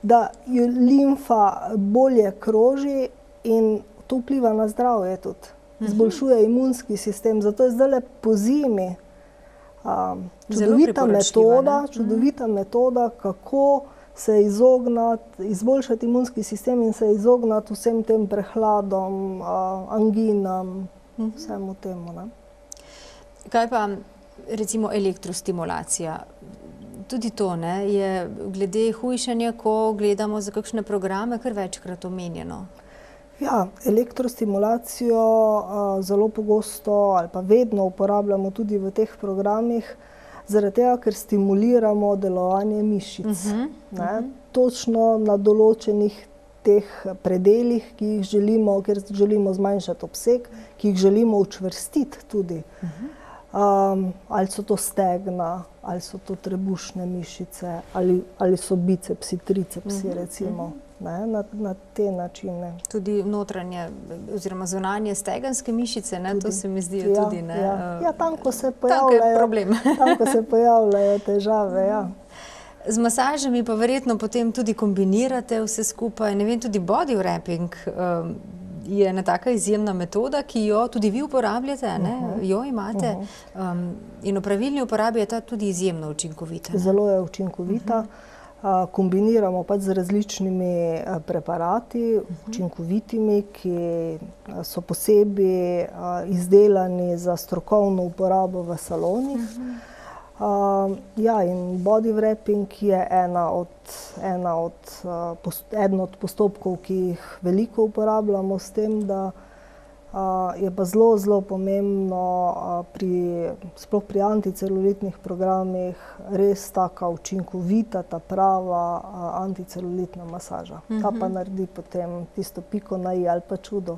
da limfa bolje kroži in to vpliva na zdravje tudi. Izboljšuje imunski sistem, zato je zdajle po zimi čudovita metoda, kako se izboljšati imunski sistem in se izognati vsem tem prehladom, anginam, vsemu temu. Ne? Kaj pa recimo elektrostimulacija? Tudi to je glede hujšanja, ko gledamo za kakšne programe, kar večkrat omenjeno. Ja, elektrostimulacijo zelo pogosto ali pa vedno uporabljamo tudi v teh programih, zaradi tega, ker stimuliramo delovanje mišic. Točno na določenih teh predelih, kjer želimo zmanjšati obseg, ki jih želimo učvrstiti tudi. Ali so to stegna, ali so to trebušne mišice, ali so bicepsi, tricepsi recimo. Na te načine. Tudi notranje oziroma zunanje stegenske mišice, to se mi zdi tudi. Ja, tam, ko se pojavljajo težave, ja. Z masažami pa verjetno potem tudi kombinirate vse skupaj. Ne vem, tudi body wrapping je ena taka izjemna metoda, ki jo tudi vi uporabljate, jo imate. In v pravilni uporabi je ta tudi izjemno učinkovita. Zelo je učinkovita. Kombiniramo pač z različnimi preparati, učinkovitimi, ki so posebej izdelani za strokovno uporabo v salonih. Ja, in body wrapping je eden od postopkov, ki jih veliko uporabljamo, s tem, da je pa zelo, zelo pomembno sploh pri anticelulitnih programih res taka učinkovita, ta prava anticelulitna masaža. Ta pa naredi potem tisto piko na i ali pa čudo.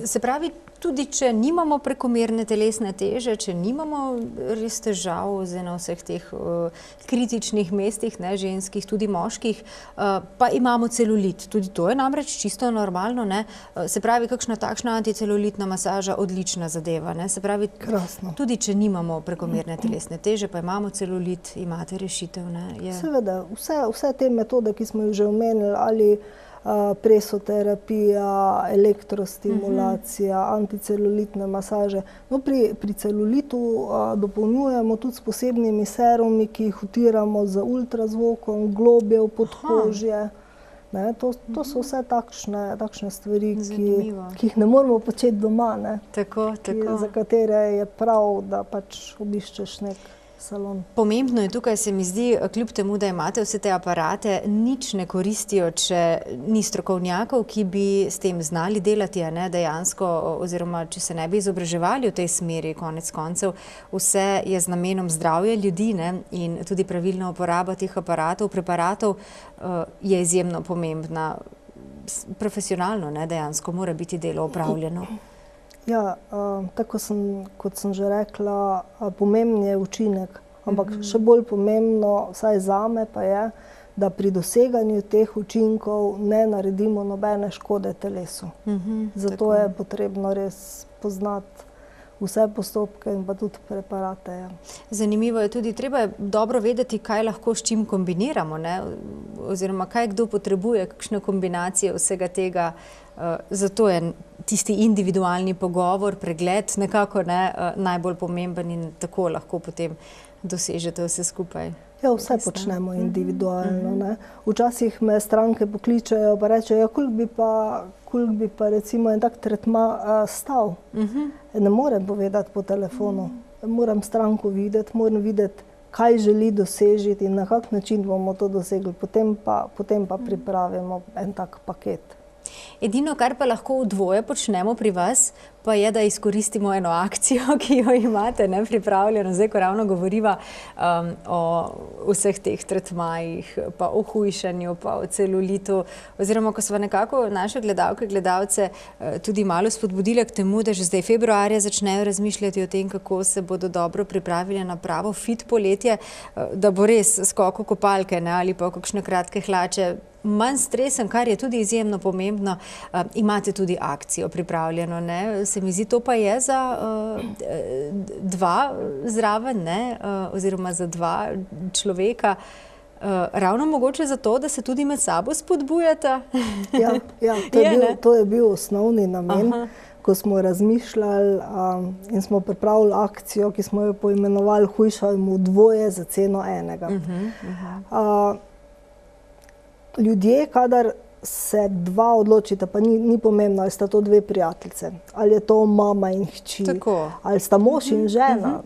Se pravi, tudi če nimamo prekomerne telesne teže, če nimamo res težav na vseh teh kritičnih mestih, ženskih, tudi moških, pa imamo celulit. Tudi to je namreč čisto normalno. Se pravi, kakšna takšna anticelulitna masaža odlična zadeva. Se pravi, tudi če nimamo prekomerne telesne teže, pa imamo celulit, imate rešitev. Seveda, vse te metode, ki smo jih že omenili, ali presoterapija, elektrostimulacija, anticelulitne masaže. No, pri celulitu dopolnjujemo tudi s posebnimi serumi, ki jih vtiramo z ultrazvokom, globje v podkožje. To so vse takšne stvari, ki jih ne moremo početi doma, za katere je prav, da pač obiščeš nek salon. Pomembno je tukaj, se mi zdi, kljub temu, da imate vse te aparate, nič ne koristijo, če ni strokovnjakov, ki bi s tem znali delati, dejansko, oziroma če se ne bi izobraževali v tej smeri, konec koncev. Vse je z namenom zdravja ljudi in tudi pravilna uporaba teh aparatov, preparatov je izjemno pomembna. Profesionalno dejansko mora biti delo opravljeno. Ja, tako kot sem že rekla, pomemben je učinek, ampak še bolj pomembno, vsaj zame pa je, da pri doseganju teh učinkov ne naredimo nobene škode telesu. Zato je potrebno res poznati vse postopke in pa tudi preparate. Zanimivo je tudi, treba je dobro vedeti, kaj lahko s čim kombiniramo, oziroma kaj kdo potrebuje, kakšne kombinacije vsega tega. Zato je tisti individualni pogovor, pregled nekako najbolj pomemben in tako lahko potem dosežete vse skupaj. Ja, vse počnemo individualno. Včasih me stranke pokličejo pa rečejo, koliko bi pa recimo en tak tretma stal. Ne morem povedati po telefonu. Moram stranko videti, moram videti, kaj želi dosežiti in na kak način bomo to dosegli. Potem pa pripravimo en tak paket. Edino, kar pa lahko v dvoje počnemo pri vas, pa je, da izkoristimo eno akcijo, ki jo imate pripravljeno. Zdaj, ko ravno govoriva o vseh teh tretmajih, pa o hujšanju, pa o celulitu, oziroma ko smo nekako naše gledalke, gledalce tudi malo spodbudili k temu, da že zdaj februarja začnejo razmišljati o tem, kako se bodo dobro pripravili na pravo fit poletje, da bo res skok v kopalke ali pa kakšne kratke hlače manj stresen, kar je tudi izjemno pomembno. Imate tudi akcijo pripravljeno, se mi zdi, to pa je za dva zraven, oziroma za dva človeka. Ravno mogoče zato, da se tudi med sabo spodbujata. Ja, to je bil osnovni namen. ko smo razmišljali in smo pripravili akcijo, ki smo jo poimenovali Hujšajmo dvoje za ceno enega. Ljudje, kadar se dva odločita, pa ni pomembno, ali sta to dve prijateljice, ali je to mama in hči, ali sta mož in žena,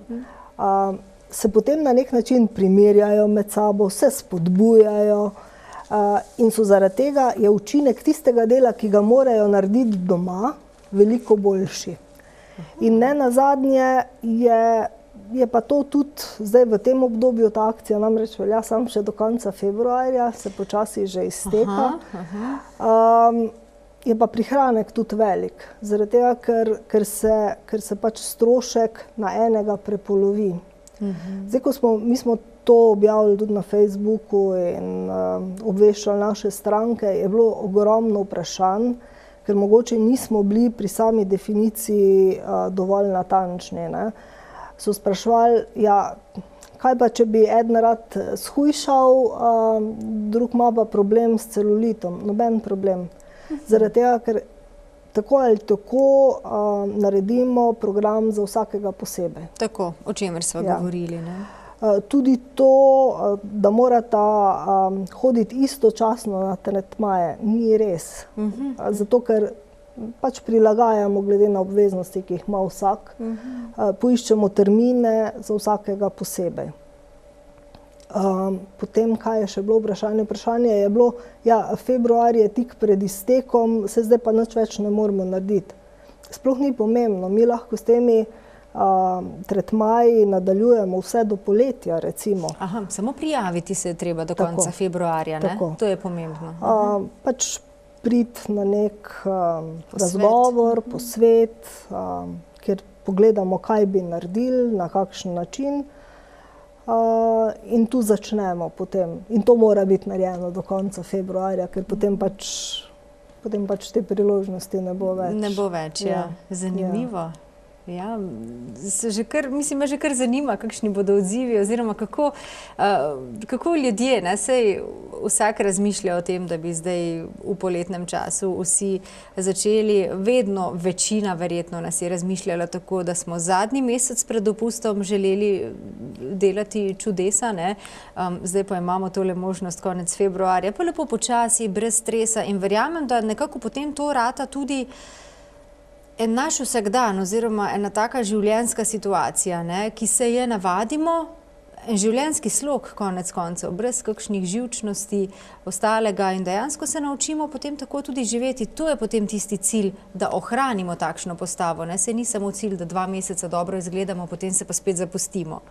se potem na nek način primerjajo med sabo, se spodbujajo in so zaradi tega je učinek tistega dela, ki ga morajo narediti doma, veliko boljši. In nenazadnje je pa to tudi zdaj v tem obdobju, ta akcija namreč velja samo še do konca februarja, se počasi že izteka. Je pa prihranek tudi velik, zaradi tega, ker se pač strošek na enega prepolovi. Zdaj, mi smo to objavili tudi na Facebooku in obveščali naše stranke, je bilo ogromno vprašanj, ker mogoče nismo bili pri sami definiciji dovolj natančni. So spraševali, kaj pa, če bi eden rad shujšal, drug ima pa problem s celulitom. Noben problem. Zaradi tega, ker tako ali tako naredimo program za vsakega posebej. Tako, o čemer sva govorili. Tudi to, da morata hoditi istočasno na tretmaje, ni res. Zato, ker pač prilagajamo glede na obveznosti, ki jih ima vsak. Poiščemo termine za vsakega posebej. Potem, kaj je še bilo vprašanje? Vprašanje je bilo, februar je tik pred iztekom, se zdaj pa nič več ne moramo narediti. Sploh ni pomembno, mi lahko s temi tretmaji nadaljujemo vse do poletja, recimo. Samo prijaviti se je treba do konca februarja, ne? To je pomembno. Pač priti na nek razgovor, posvet, kjer pogledamo, kaj bi naredili, na kakšen način. In tu začnemo potem. In to mora biti narejeno do konca februarja, ker potem pač te priložnosti ne bo več. Ne bo več, Zanimivo. Mislim, me že kar zanima, kakšni bodo odzivi oziroma kako ljudje, saj vsak razmišlja o tem, da bi zdaj v poletnem času vsi začeli, vedno večina verjetno nas je razmišljala tako, da smo zadnji mesec pred dopustom želeli delati čudesa, zdaj pa imamo tole možnost konec februarja, pa lepo počasi, brez stresa in verjamem, da nekako potem to rata tudi en naš vsakdan oziroma ena taka življenjska situacija, ki se je navadimo, en življenjski slog konec koncev, brez kakšnih živčnosti, ostalega in dejansko se naučimo potem tako tudi živeti. To je potem tisti cilj, da ohranimo takšno postavo. Saj ni samo cilj, da 2 meseca dobro izgledamo, potem se pa spet zapustimo.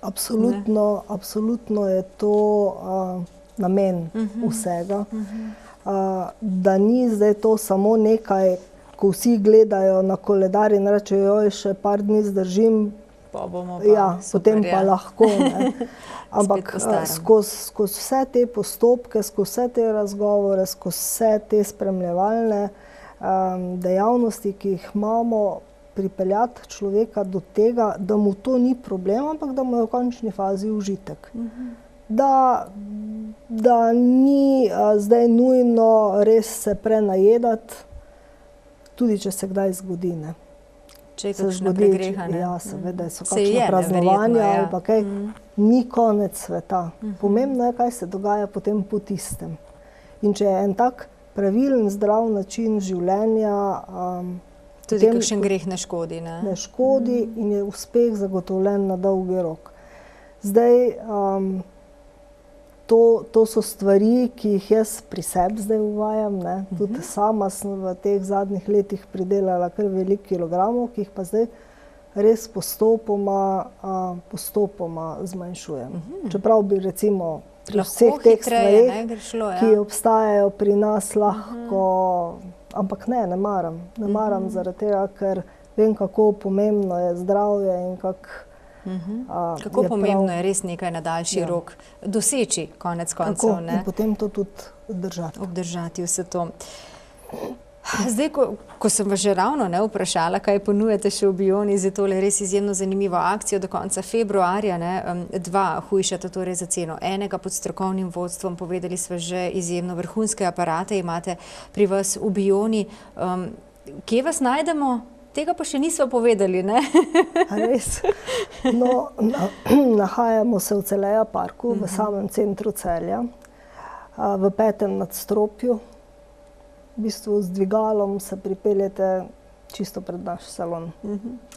Absolutno je to namen vsega. Da ni zdaj to samo nekaj, ko vsi gledajo na koledar in rečejo, še par dni zdržim, potem pa lahko. Ampak skozi vse te postopke, skozi vse te razgovore, skozi vse te spremljevalne dejavnosti, ki jih imamo, pripeljati človeka do tega, da mu to ni problem, ampak da mu je v končni fazi užitek. Da ni zdaj nujno res se prenajedati, tudi če se kdaj zgodi. Če je kakšna pregreha, seveda so kakšna praznovanja ali pa kaj. Ni konec sveta. Pomembno je, kaj se dogaja potem po tistem. In če je en tak pravilen, zdrav način življenja, tudi kakšen greh ne škodi. Ne škodi in je uspeh zagotovljen na dolgi rok. Zdaj, to so stvari, ki jih jaz pri sebi zdaj uvajam. Tudi sama sem v teh zadnjih letih pridelala kar veliko kilogramov, ki jih pa zdaj res postopoma zmanjšujem. Čeprav bi recimo pri vseh teh stvareh, ki obstajajo pri nas, lahko, ampak ne maram. Ne maram zaradi tega, ker vem, kako pomembno je zdravje in kako pomembno je res nekaj na daljši rok doseči, konec koncev. In potem to tudi obdržati vse to. Zdaj, ko sem vas že ravno vprašala, kaj ponujate še v Bioni za tole res izjemno zanimivo akcijo do konca februarja, 2 hujšata torej za ceno enega pod strokovnim vodstvom, povedali sva že izjemno vrhunske aparate imate pri vas v Bioni. Kje vas najdemo? Tega pa še nismo povedali, ne? Res. No, nahajamo se v Celeja parku, v samem centru Celja, v 5. nadstropju. V bistvu z dvigalom se pripeljete čisto pred naš salon.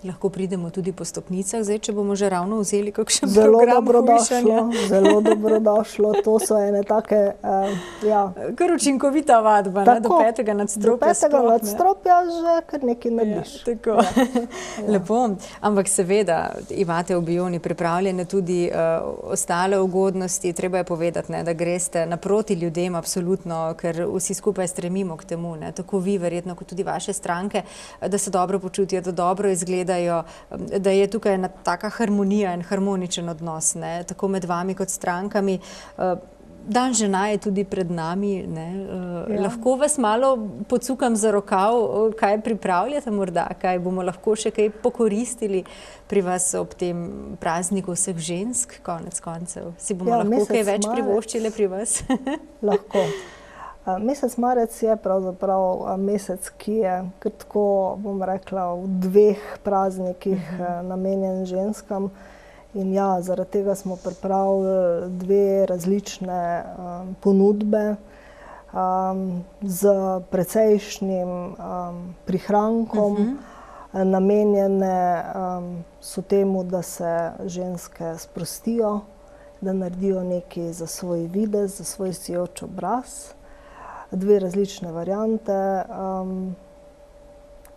Lahko pridemo tudi po stopnicah, zdaj, če bomo že ravno vzeli kakšen program hujšanja. Zelo dobrodošlo. To so ene take, kar učinkovita vadba, ne? Do 5. nadstropja. Do 5. nadstropja že kar nekaj narediš. Tako. Lepo. Ampak seveda imate v Bioni pripravljene tudi ostale ugodnosti. Treba je povedati, ne, da greste naproti ljudem absolutno, ker vsi skupaj stremimo k temu, ne? Tako vi verjetno, kot tudi vaše stranke, da se dobro počutijo, da dobro izgledajo, da je tukaj ena taka harmonija in harmoničen odnos, ne, tako med vami kot strankami. Dan žena je tudi pred nami, ne. Lahko vas malo pocukam za rokav, kaj pripravljate morda, kaj bomo lahko še kaj pokoristili pri vas ob tem prazniku vseh žensk, konec koncev. Si bomo lahko kaj več privoščile pri vas? Lahko. Mesec marec je pravzaprav mesec, ki je, kar tako bom rekla, v 2 praznikih namenjen ženskam. In ja, zaradi tega smo pripravili 2 različne ponudbe z precejšnjim prihrankom. Namenjene so temu, da se ženske sprostijo, da naredijo nekaj za svoj videz, za svoj sijoč obraz. 2 različne variante,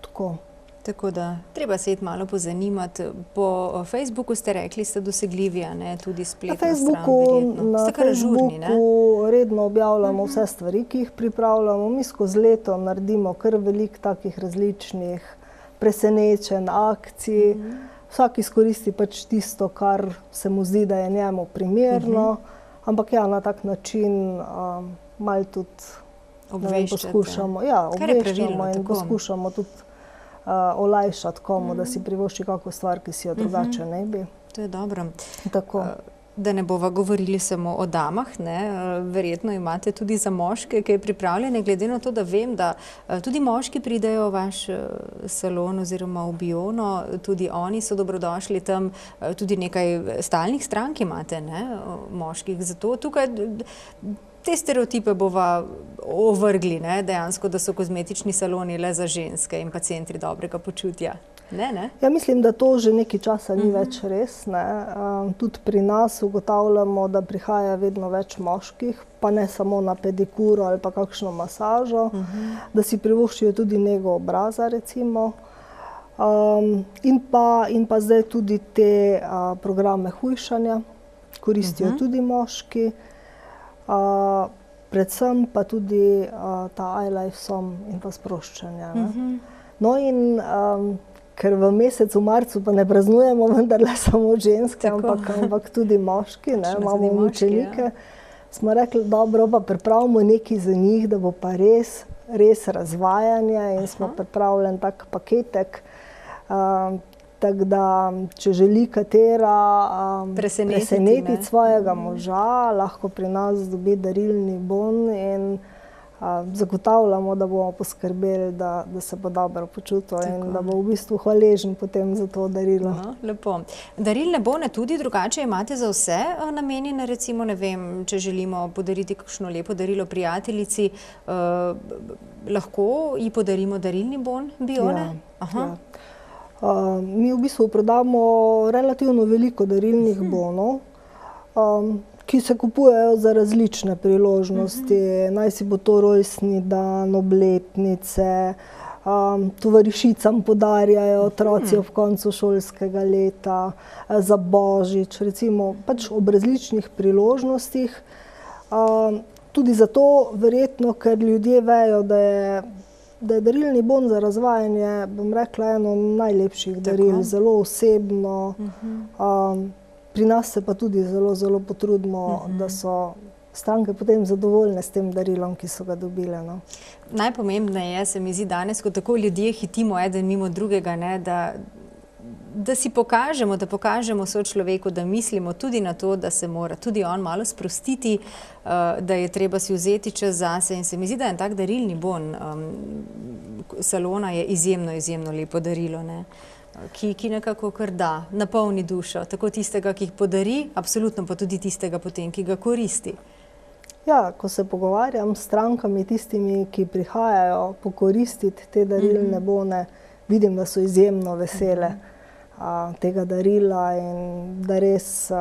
tako. Tako da, treba se iti malo pozanimati. Po Facebooku ste rekli, ste dosegljivi, a ne, tudi spletno stran, verjetno. Na Facebooku redno objavljamo vse stvari, ki jih pripravljamo. Mi skozi leto naredimo kar veliko takih različnih presenečenj, akcij. Vsak izkoristi pač tisto, kar se mu zdi, da je njemu primerno. Ampak ja, na tak način malo tudi poskušamo, obveščamo in poskušamo tudi olajšati komu, da si privošči kakšno stvar, ki si jo drugače ne bi. To je dobro. Tako. Da ne bova govorili samo o damah, ne, verjetno imate tudi za moške kaj pripravljene, glede na to, da vem, da tudi moški pridejo v vaš salon oziroma v Biono, tudi oni so dobrodošli tam, tudi nekaj stalnih strank imate, ne, moških, zato tukaj te stereotipe bova ovrgli, ne, dejansko, da so kozmetični saloni le za ženske in pa centri dobrega počutja. Ne? Ja, mislim, da to že nekaj časa ni več res, ne. Tudi pri nas ugotavljamo, da prihaja vedno več moških, pa ne samo na pedikuro ali pa kakšno masažo, da si privoščijo tudi nego obraza, recimo. In pa zdaj tudi te programe hujšanja koristijo tudi moški. Predvsem pa tudi ta iLife Som in pa sproščanje. No in ker v mesecu marcu pa ne praznujemo vendarle samo ženske, ampak tudi moški, ne, imamo učenike, smo rekli, dobro, pa pripravimo nekaj za njih, da bo pa res razvajanje in smo pripravljeni tak paketek. Tako da, če želi katera presenetiti svojega moža, lahko pri nas dobi darilni bon in zagotavljamo, da bomo poskrbeli, da se bo dobro počutil in da bo v bistvu hvaležen potem za to darilo. Lepo. Darilne bone tudi drugače imate za vse namenjene, recimo, ne vem, če želimo podariti kakšno lepo darilo prijateljici, lahko ji podarimo darilni bon Bione? Mi v bistvu prodamo relativno veliko darilnih bonov, ki se kupujejo za različne priložnosti. Naj si bo to rojstni dan, obletnice, tovarišicam podarjajo otroci ob koncu šolskega leta, za božič, recimo pač ob različnih priložnostih. Tudi zato verjetno, ker ljudje vejo, da je darilni bon za razvajanje, bom rekla, eno najlepših daril, zelo osebno. Pri nas se pa tudi zelo potrudimo, da so stranke potem zadovoljne s tem darilom, ki so ga dobile. Najpomembneje se mi zdi danes, ko tako ljudje hitimo eden mimo drugega, ne, da si pokažemo, da pokažemo sočloveku, da mislimo tudi na to, da se mora tudi on malo sprostiti, da je treba si vzeti čas zase in se mi zdi, da je en tak darilni bon salona je izjemno, izjemno lepo darilo, ne? Ki nekako kar da, napolni dušo, tako tistega, ki jih podari, absolutno pa tudi tistega potem, ki ga koristi. Ja, ko se pogovarjam s strankami, tistimi, ki prihajajo pokoristiti te darilne bone, vidim, da so izjemno vesele tega darila in da res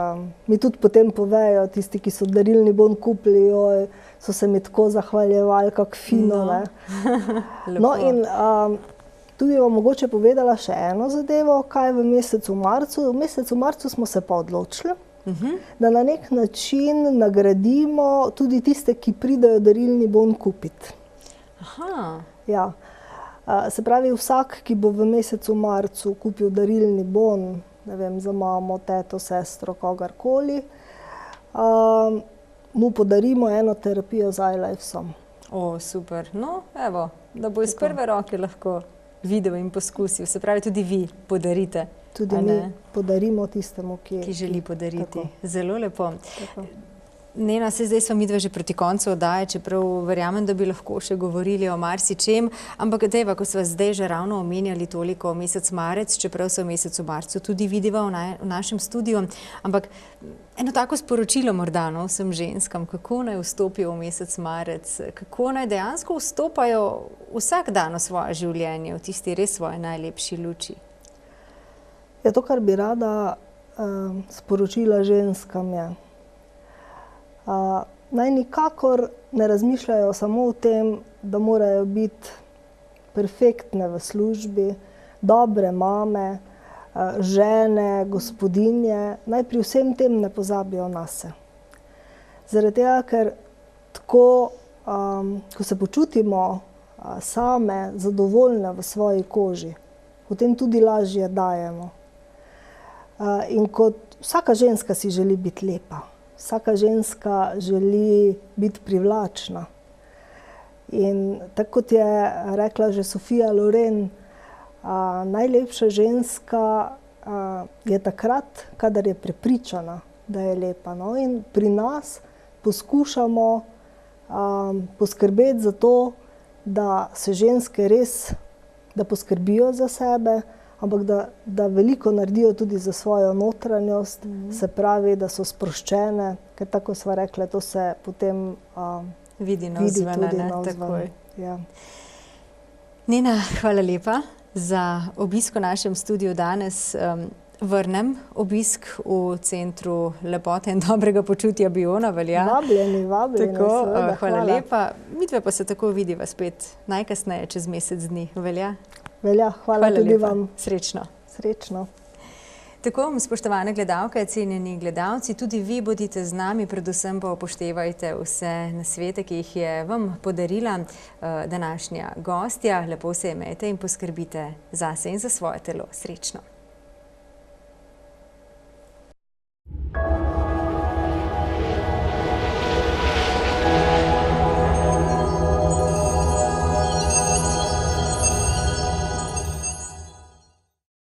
mi tudi potem povejo, tisti, ki so darilni bon kupili, joj, so se mi tako zahvaljevali, kako fino, ne. No, in tu bi vam mogoče povedala še eno zadevo, kaj v mesecu marcu. V mesecu marcu smo se pa odločili, da na nek način nagradimo tudi tiste, ki pridejo darilni bon kupiti. Aha. Ja. Se pravi, vsak, ki bo v mesecu marcu kupil darilni bon, ne vem, za mamo, teto, sestro, kogarkoli, mu podarimo eno terapijo z iLifesom. O, super. No, evo, da bo iz prve roke lahko videl in poskusil. Se pravi, tudi vi podarite. Tudi mi podarimo tistemu, ki želi podariti. Zelo lepo. Nena, zdaj smo midve že proti koncu oddaje, čeprav verjamem, da bi lahko še govorili o marsičem, ampak dejva, ko sva zdaj že ravno omenjali toliko mesec marec, čeprav se v mesecu marcu tudi vidiva v našem studiu, ampak eno tako sporočilo morda vsem ženskam, kako naj vstopijo v mesec marec, kako naj dejansko vstopajo vsak dan v svoje življenje, v tisti res svoje najlepši luči. Ja, to, kar bi rada sporočila ženskam je, naj nikakor ne razmišljajo samo o tem, da morajo biti perfektne v službi, dobre mame, žene, gospodinje, naj pri vsem tem ne pozabijo nase. Zaradi tega, ker tako, ko se počutimo same zadovoljne v svoji koži, potem tudi lažje dajemo. In kot vsaka ženska si želi biti lepa. Vsaka ženska želi biti privlačna. In tako kot je rekla že Sofia Loren, najlepša ženska je takrat, kadar je prepričana, da je lepa. No? In pri nas poskušamo poskrbeti za to, da se ženske res, da poskrbijo za sebe, ampak da veliko naredijo tudi za svojo notranjost, se pravi, da so sproščene, ker tako sva rekla, to se potem vidi tudi navzven. Ja. Nena, hvala lepa za obisk v našem studiu danes. Vrnem obisk v Centru lepote in dobrega počutja Biona velja. Vabljeni, seveda, hvala lepa. Midve pa se tako vidiva spet najkasneje čez mesec dni. Velja? Velja, hvala tudi vam. Srečno. Srečno. Tako, spoštovane gledalke, cenjeni gledalci, tudi vi bodite z nami, predvsem pa upoštevajte vse nasvete, ki jih je vam podarila današnja gostja. Lepo se imejte in poskrbite zase in za svoje telo. Srečno.